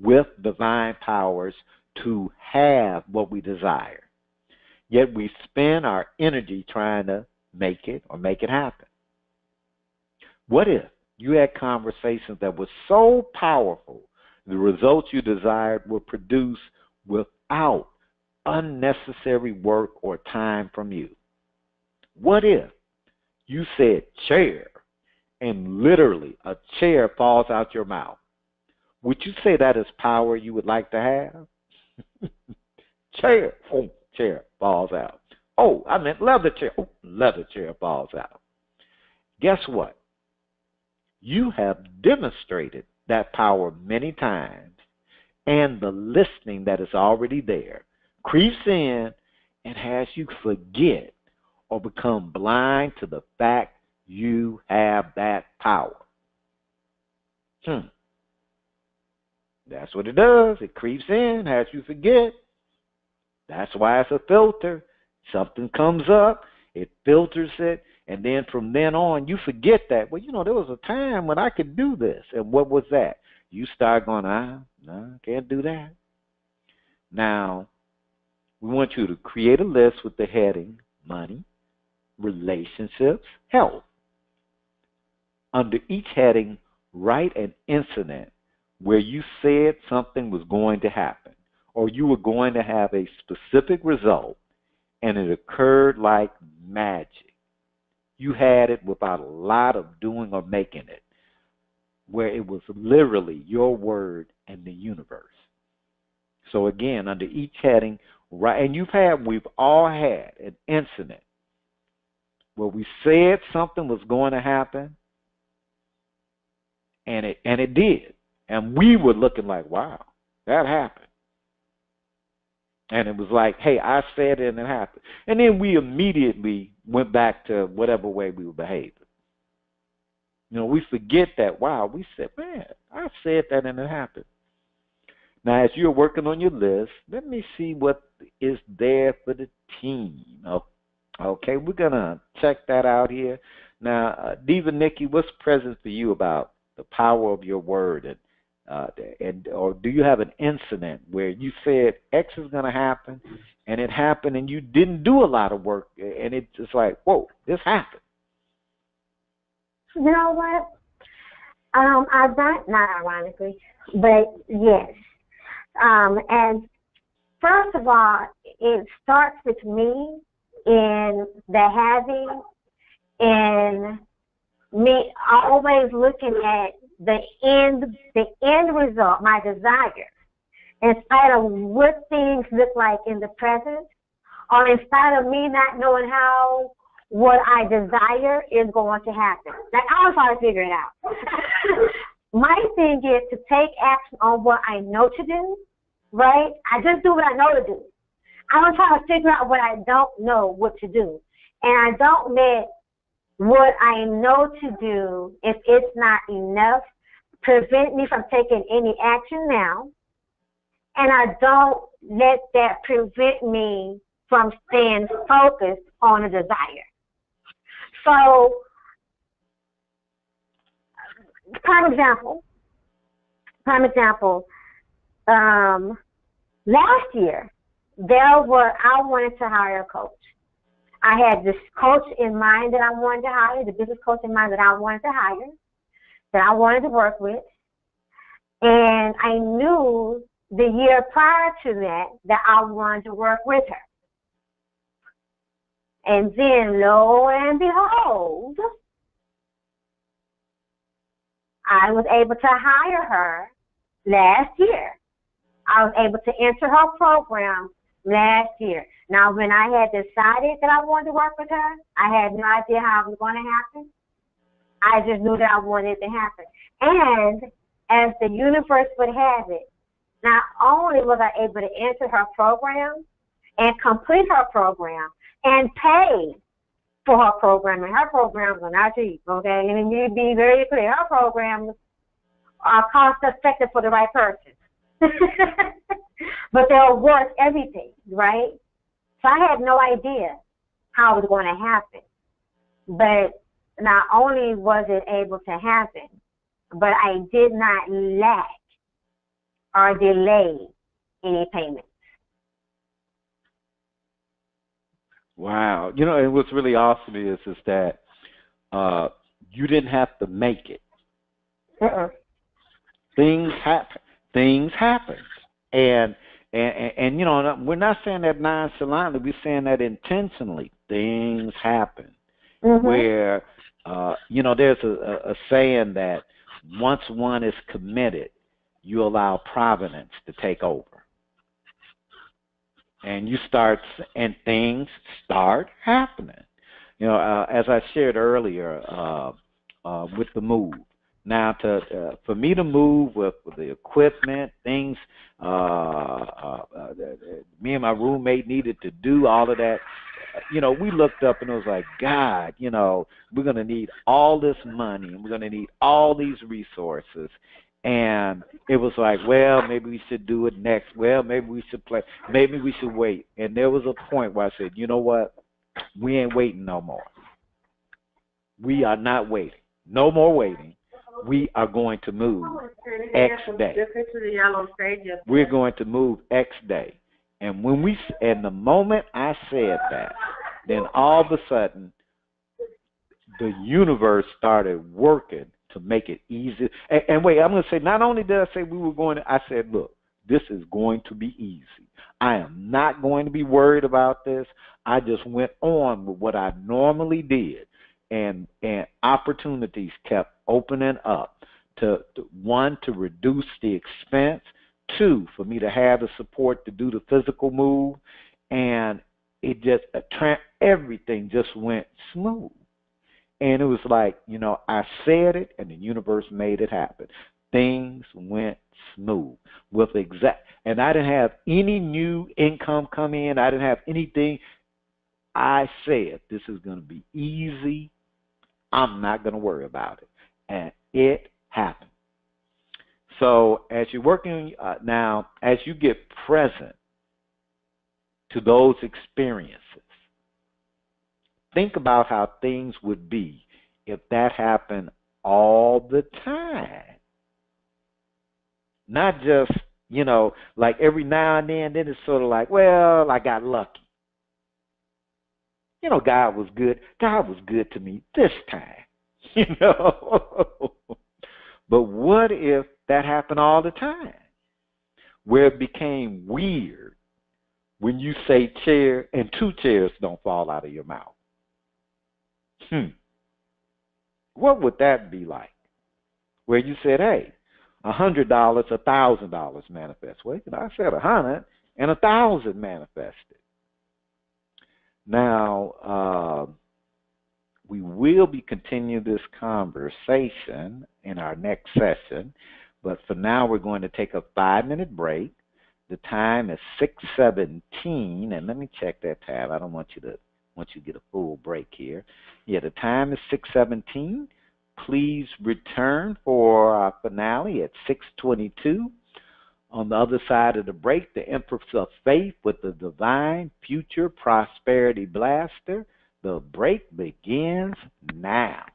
with divine powers to have what we desire. Yet we spend our energy trying to make it or make it happen. What if you had conversations that were so powerful, the results you desired were produced without unnecessary work or time from you? What if you said chair and literally a chair falls out your mouth? Would you say that is power you would like to have? Chair. Oh, chair falls out. Oh, I meant leather chair. Oh, leather chair falls out. Guess what? You have demonstrated that power many times, and the listening that is already there creeps in and has you forget or become blind to the fact you have that power. That's what it does. It creeps in, has you forget. That's why it's a filter. Something comes up, it filters it, and then from then on, you forget that. Well, there was a time when I could do this. And what was that? You start going, no, can't do that. Now, we want you to create a list with the heading, money, relationships, health. Under each heading, write an incident where you said something was going to happen, or you were going to have a specific result, and it occurred like magic. You had it without a lot of doing or making it, where it was literally your word and the universe. So again, under each heading, right, and we've all had an incident where we said something was going to happen, and it did. And we were looking like, wow, that happened. And it was like, hey, I said it and it happened. And then we immediately went back to whatever way we were behaving. We forget that, wow, we said, man, I said that and it happened. Now, as you're working on your list, let me see what is there for the team. Okay, we're going to check that out here. Now, Diva Nikki, what's present for you about the power of your word? Or do you have an incident where you said X is going to happen, and it happened, and you didn't do a lot of work, and it's just like, whoa, this happened? You know what? I've done, not ironically, but yes. And first of all, it starts with me in the having and me always looking at the end result, my desire, in spite of what things look like in the present, or in spite of me not knowing how what I desire is going to happen. Like, I was trying to figure it out. My thing is to take action on what I know to do, right? I just do what I know to do. I don't try to figure out what I don't know what to do. And I don't let what I know to do, if it's not enough, prevent me from taking any action now. And I don't let that prevent me from staying focused on a desire. So, prime example, last year, I wanted to hire a coach. I had this coach in mind that I wanted to hire, the business coach in mind that I wanted to hire, that I wanted to work with. And I knew the year prior to that I wanted to work with her. And then, lo and behold, I was able to hire her last year. I was able to enter her program last year. Now, when I had decided that I wanted to work with her, I had no idea how it was going to happen. I just knew that I wanted it to happen. And as the universe would have it, not only was I able to enter her program and complete her program and pay for her program, and her programs are not cheap, okay? And you be very clear, her programs are cost effective for the right person. But they're worth everything, right? So I had no idea how it was going to happen. But not only was it able to happen, but I did not lack or delay any payments. Wow. And what's really awesome is that you didn't have to make it. Things happen. Things happen. And we're not saying that nonchalantly. We're saying that intentionally. Things happen. Mm-hmm. Where, there's a saying that once one is committed, you allow providence to take over. And things start happening. As I shared earlier with the move. Now, for me to move with the equipment, things, me and my roommate needed to do all of that. We looked up and it was like, God, we're going to need all this money and we're going to need all these resources. And it was like, well, maybe we should do it next. Well, maybe we should maybe we should wait. And there was a point where I said, you know what? We ain't waiting no more. We are not waiting. No more waiting. We are going to move X day. We're going to move X day. And the moment I said that, then all of a sudden, the universe started working to make it easy. And wait, I'm going to say, not only did I say we were going to, I said, look, this is going to be easy. I am not going to be worried about this. I just went on with what I normally did. And opportunities kept opening up to reduce the expense, 2, for me to have the support to do the physical move, and it just everything just went smooth. And it was like, I said it, and the universe made it happen. Things went smooth and I didn't have any new income come in. I didn't have anything. I said, this is going to be easy. I'm not going to worry about it. And it happened. So as you're working now, as you get present to those experiences, think about how things would be if that happened all the time. Not just, like every now and then it's sort of like, well, I got lucky. God was good. God was good to me this time, But what if that happened all the time? Where it became weird when you say chair and two chairs don't fall out of your mouth. What would that be like? Where you said, hey, $100, $1,000 manifest. Well, I said 100 and 1,000 manifested. Now, we will be continuing this conversation in our next session, but for now we're going to take a 5-minute break. The time is 6:17, and let me check that time. I don't want you to get a full break here. Yeah, the time is 6:17. Please return for our finale at 6:22. On the other side of the break, the Empress of Faith with the Divine Future Prosperity Blaster. The break begins now.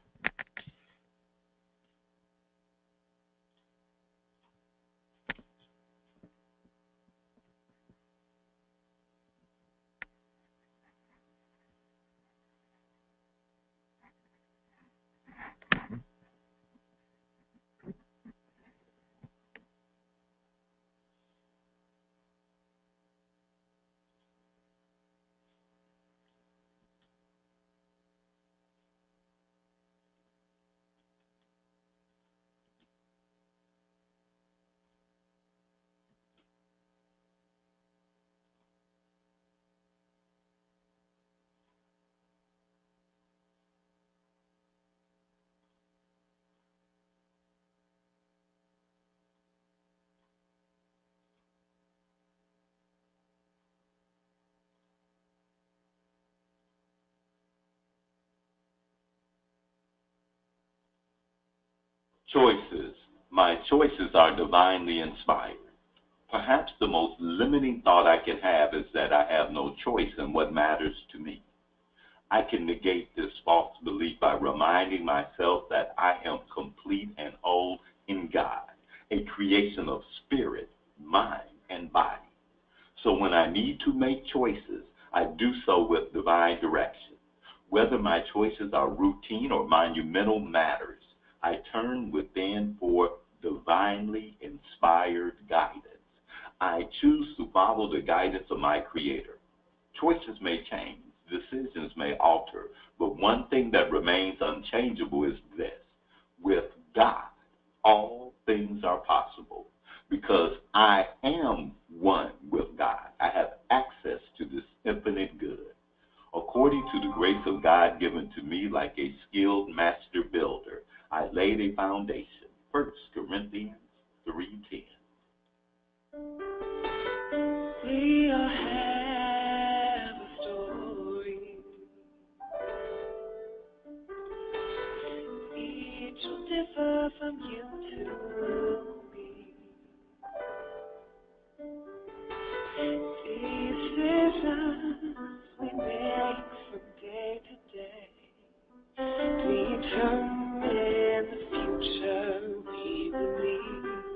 Choices. My choices are divinely inspired. Perhaps the most limiting thought I can have is that I have no choice in what matters to me. I can negate this false belief by reminding myself that I am complete and whole in God, a creation of spirit, mind, and body. So when I need to make choices, I do so with divine direction. Whether my choices are routine or monumental matters, I turn within for divinely inspired guidance. I choose to follow the guidance of my Creator. Choices may change, decisions may alter, but one thing that remains unchangeable is this. With God, all things are possible because I am one with God. I have access to this infinite good. According to the grace of God given to me like a skilled master builder, I laid a foundation. 1 Corinthians 3:10. We all have a story. Each will differ from you to me. Decisions we make from day to day determine the future we believe.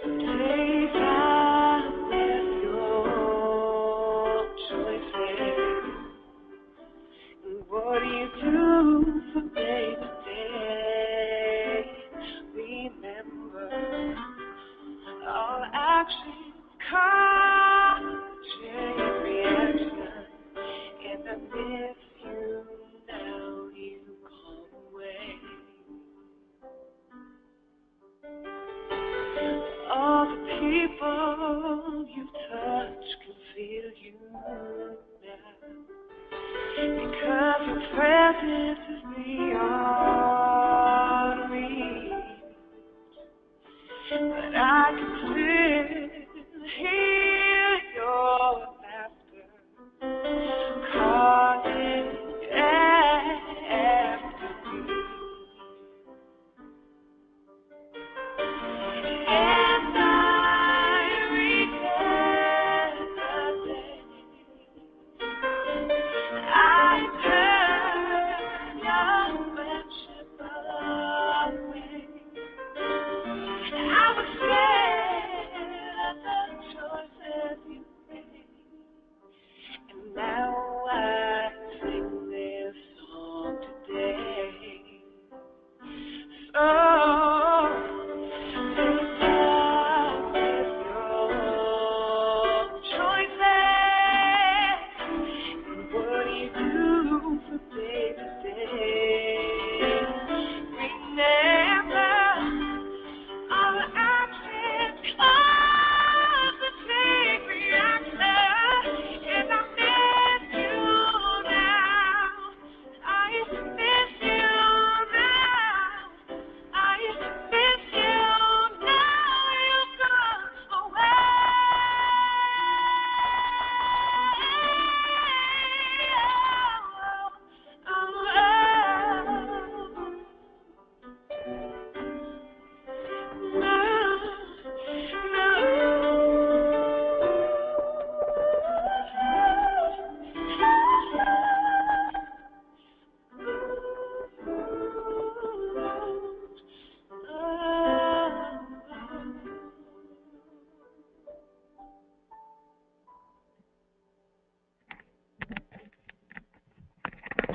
Take time with your choices. And what do you do from day to day? Remember, all actions come chain reaction. And I miss you now, you come away. All the people you touch can feel you now, because your presence is beyond reach. But I can still hear your laughter calling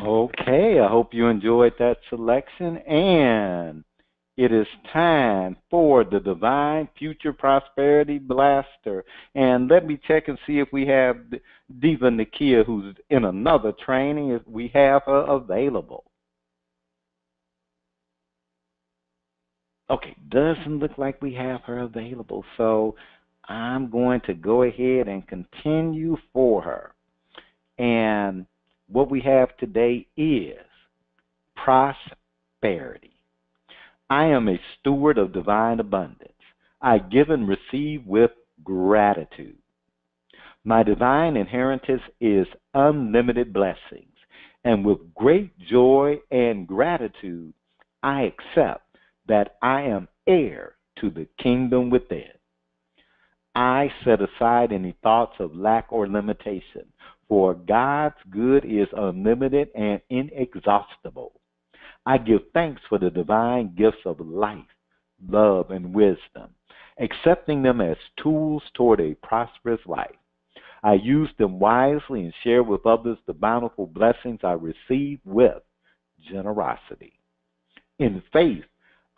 Okay, I hope you enjoyed that selection. And it is time for the Divine Future Prosperity Blaster. And let me check and see if we have Diva Nakia, who's in another training, if we have her available. Okay, doesn't look like we have her available. So I'm going to go ahead and continue for her. And what we have today is prosperity. I am a steward of divine abundance. I give and receive with gratitude. My divine inheritance is unlimited blessings, and with great joy and gratitude, I accept that I am heir to the kingdom within. I set aside any thoughts of lack or limitation, for God's good is unlimited and inexhaustible. I give thanks for the divine gifts of life, love, and wisdom, accepting them as tools toward a prosperous life. I use them wisely and share with others the bountiful blessings I receive with generosity. In faith,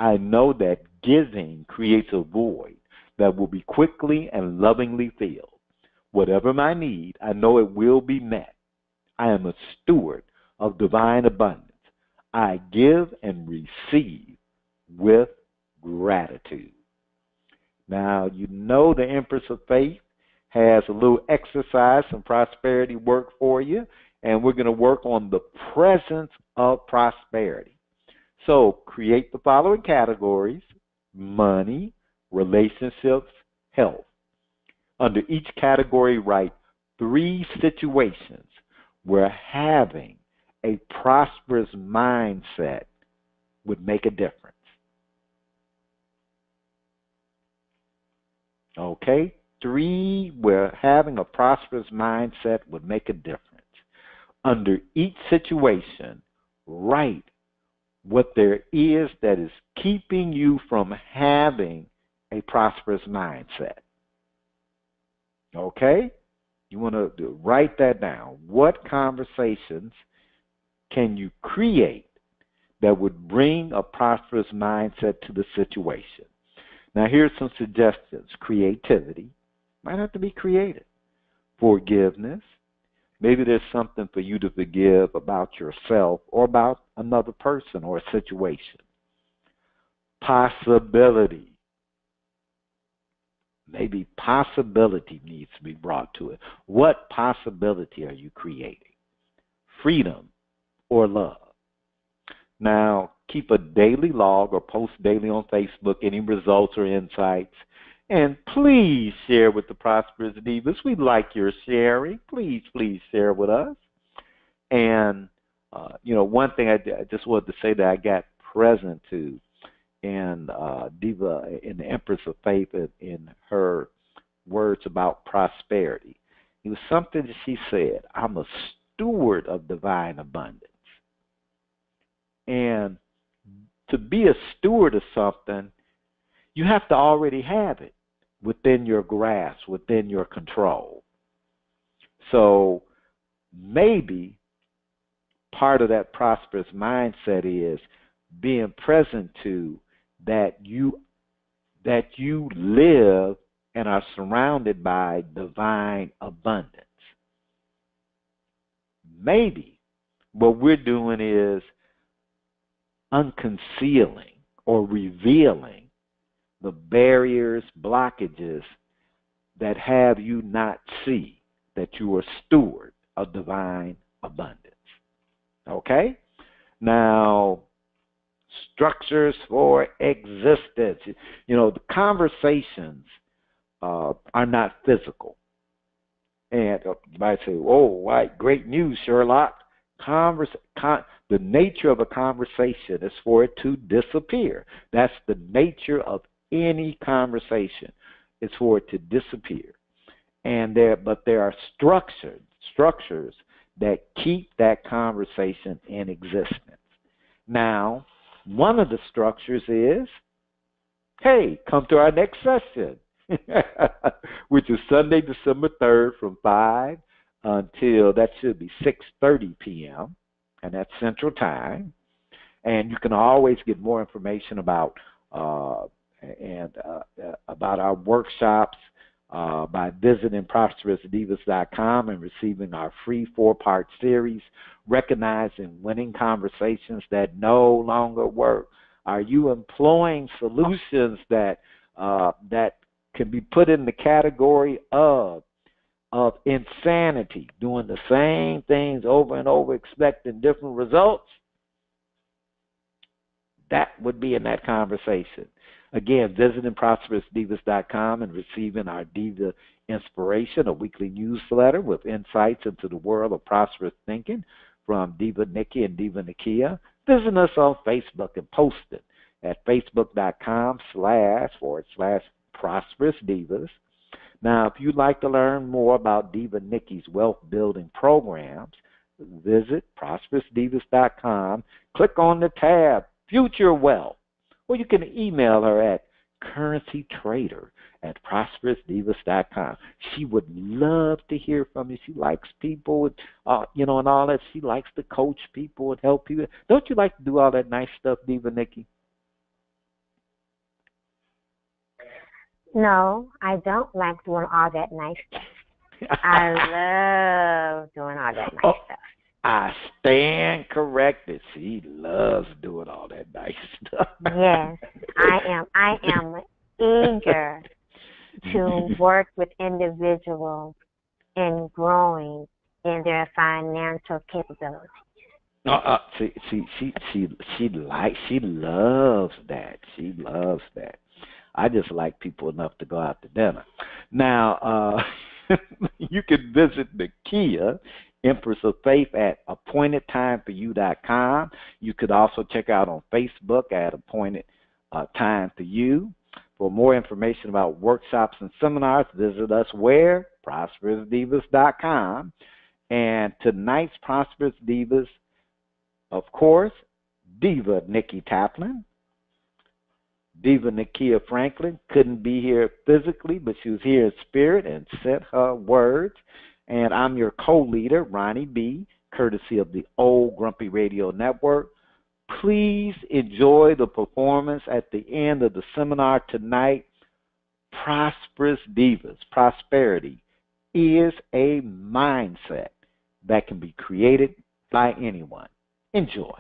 I know that giving creates a void that will be quickly and lovingly filled. Whatever my need, I know it will be met. I am a steward of divine abundance. I give and receive with gratitude. Now, you know the Empress of Faith has a little exercise, some prosperity work for you, and we're going to work on the presence of prosperity. So create the following categories: money, relationships, health. Under each category, write 3 situations where having a prosperous mindset would make a difference. Okay? 3 where having a prosperous mindset would make a difference. Under each situation, write what there is that is keeping you from having a prosperous mindset. Okay? You want to write that down. What conversations can you create that would bring a prosperous mindset to the situation? Now, here's some suggestions. Creativity. Might have to be creative. Forgiveness. Maybe there's something for you to forgive about yourself or about another person or a situation. Possibility. Maybe possibility needs to be brought to it. What possibility are you creating? Freedom or love? Now, keep a daily log or post daily on Facebook any results or insights. And please share with the Prosperous Divas. We like your sharing. Please, please share with us. And, one thing I just wanted to say that I got present to in Diva, in the Empress of Faith, in her words about prosperity. It was something that she said: I'm a steward of divine abundance. And to be a steward of something, you have to already have it within your grasp, within your control. So maybe part of that prosperous mindset is being present to that you live and are surrounded by divine abundance. Maybe what we're doing is unconcealing or revealing the barriers, blockages that have you not see that you are steward of divine abundance. Okay? Now, structures for existence. The conversations are not physical. And you might say, oh, right, great news, Sherlock. The nature of a conversation is for it to disappear. That's the nature of any conversation. It's for it to disappear. But there are structures that keep that conversation in existence. Now, one of the structures is, hey, come to our next session, which is Sunday, December 3rd from 5 until, that should be 6:30 p.m. and that's Central Time. And you can always get more information about about our workshops by visiting ProsperousDivas.com and receiving our free 4-part series, Recognizing Winning Conversations That No Longer Work. Are you employing solutions that can be put in the category of insanity, doing the same things over and over, expecting different results? That would be in that conversation. Again, visiting ProsperousDivas.com and receiving our Diva Inspiration, a weekly newsletter with insights into the world of prosperous thinking from Diva Nikki and Diva Nakia. Visit us on Facebook and post it at facebook.com//Prosperous Divas. Now, if you'd like to learn more about Diva Nikki's wealth building programs, visit ProsperousDivas.com, click on the tab Future Wealth, or you can email her at currencytrader@ProsperousDivas.com. She would love to hear from you. She likes people, and all that. She likes to coach people and help people. Don't you like to do all that nice stuff, Diva Nikki? No, I don't like doing all that nice stuff. I love doing all that nice stuff. I stand corrected. She loves doing all that nice stuff. Yes, I am eager to work with individuals in growing in their financial capabilities. She loves that. She loves that. I just like people enough to go out to dinner. Now, you can visit Nakia, Empress of Faith, at appointedtimeforyou.com. You could also check out on Facebook at Appointed Time for You. For more information about workshops and seminars, visit us where? ProsperousDivas.com. And tonight's Prosperous Divas, of course, Diva Nikki Taplin. Diva Nakia Franklin couldn't be here physically, but she was here in spirit and sent her words. And I'm your co-leader, Ronnie B., courtesy of the Old Grumpy Radio Network. Please enjoy the performance at the end of the seminar tonight. Prosperous Divas. Prosperity is a mindset that can be created by anyone. Enjoy.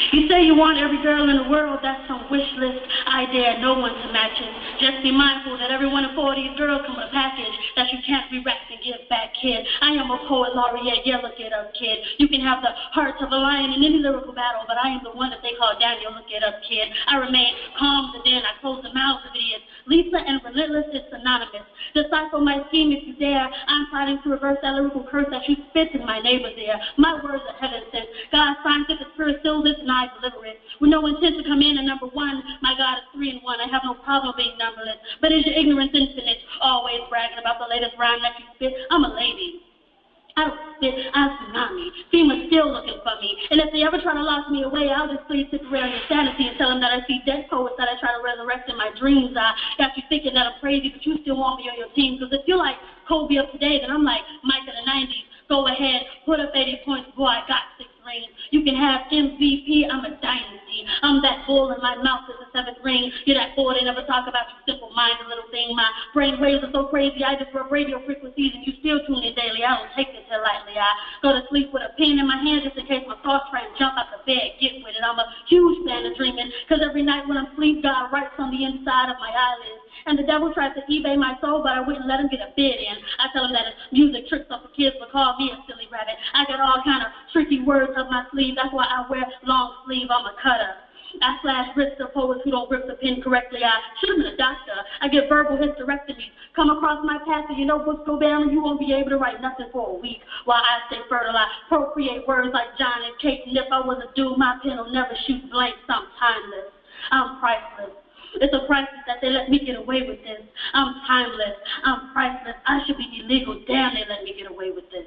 You say you want every girl in the world, that's some wish list idea no one to match it. Just be mindful that every one of 4 of these girls come with a package that you can't be wrapped and give back, kid. I am a poet laureate, yeah, look it up, kid. You can have the heart of a lion in any lyrical battle, but I am the one that they call Daniel, look it up, kid. I remain calm to then I close the mouths of idiots. Lisa and relentless is synonymous. Decipher my scheme if you dare. I'm fighting to reverse that lyrical curse that you spit in my neighbor's ear. My words are heaven sent. God's scientific spirit still lives and I deliver it. With no intent to come in at number 1, my God is 3 and 1. I have no problem being numberless. But is your ignorance infinite? Always bragging about the latest rhyme that you spit. I'm a lady. I don't spit, I tsunami. FEMA's still looking for me. And if they ever try to lock me away, I'll just please sit around your sanity and tell them that I see dead poets that I try to resurrect in my dreams. I got you thinking that I'm crazy, but you still want me on your team. Because if you're like Kobe of today, then I'm like Mike in the 90s. Go ahead, put up 80 points, boy, I got 6 rings. You can have MVP, I'm a dynasty. I'm that bull in my mouth is the 7th ring. You're that boy they never talk about, you simple-minded little thing. My brain waves are so crazy, I just rub radio frequencies and you still tune in daily. I don't take it too lightly. I go to sleep with a pen in my hand just in case my thoughts try and jump out the bed. Get with it. I'm a huge fan of dreaming, because every night when I'm asleep, God writes on the inside of my eyelids. And the devil tries to eBay my soul, but I wouldn't let him get a bid in. I tell him that it's music tricks up for kids, but call me a silly rabbit. I got all kind of tricky words up my sleeve. That's why I wear long sleeve. I'm a cutter. I slash wrists of poets who don't rip the pen correctly. I should have been a doctor. I get verbal hysterectomies. Come across my path and your notebooks go down and you won't be able to write nothing for a week. While I stay fertile, I procreate words like John and Kate. And if I was a dude, my pen will never shoot blank. I'm timeless. I'm priceless. It's a crisis that they let me get away with this. I'm timeless. I'm priceless. I should be illegal. Damn, they let me get away with this.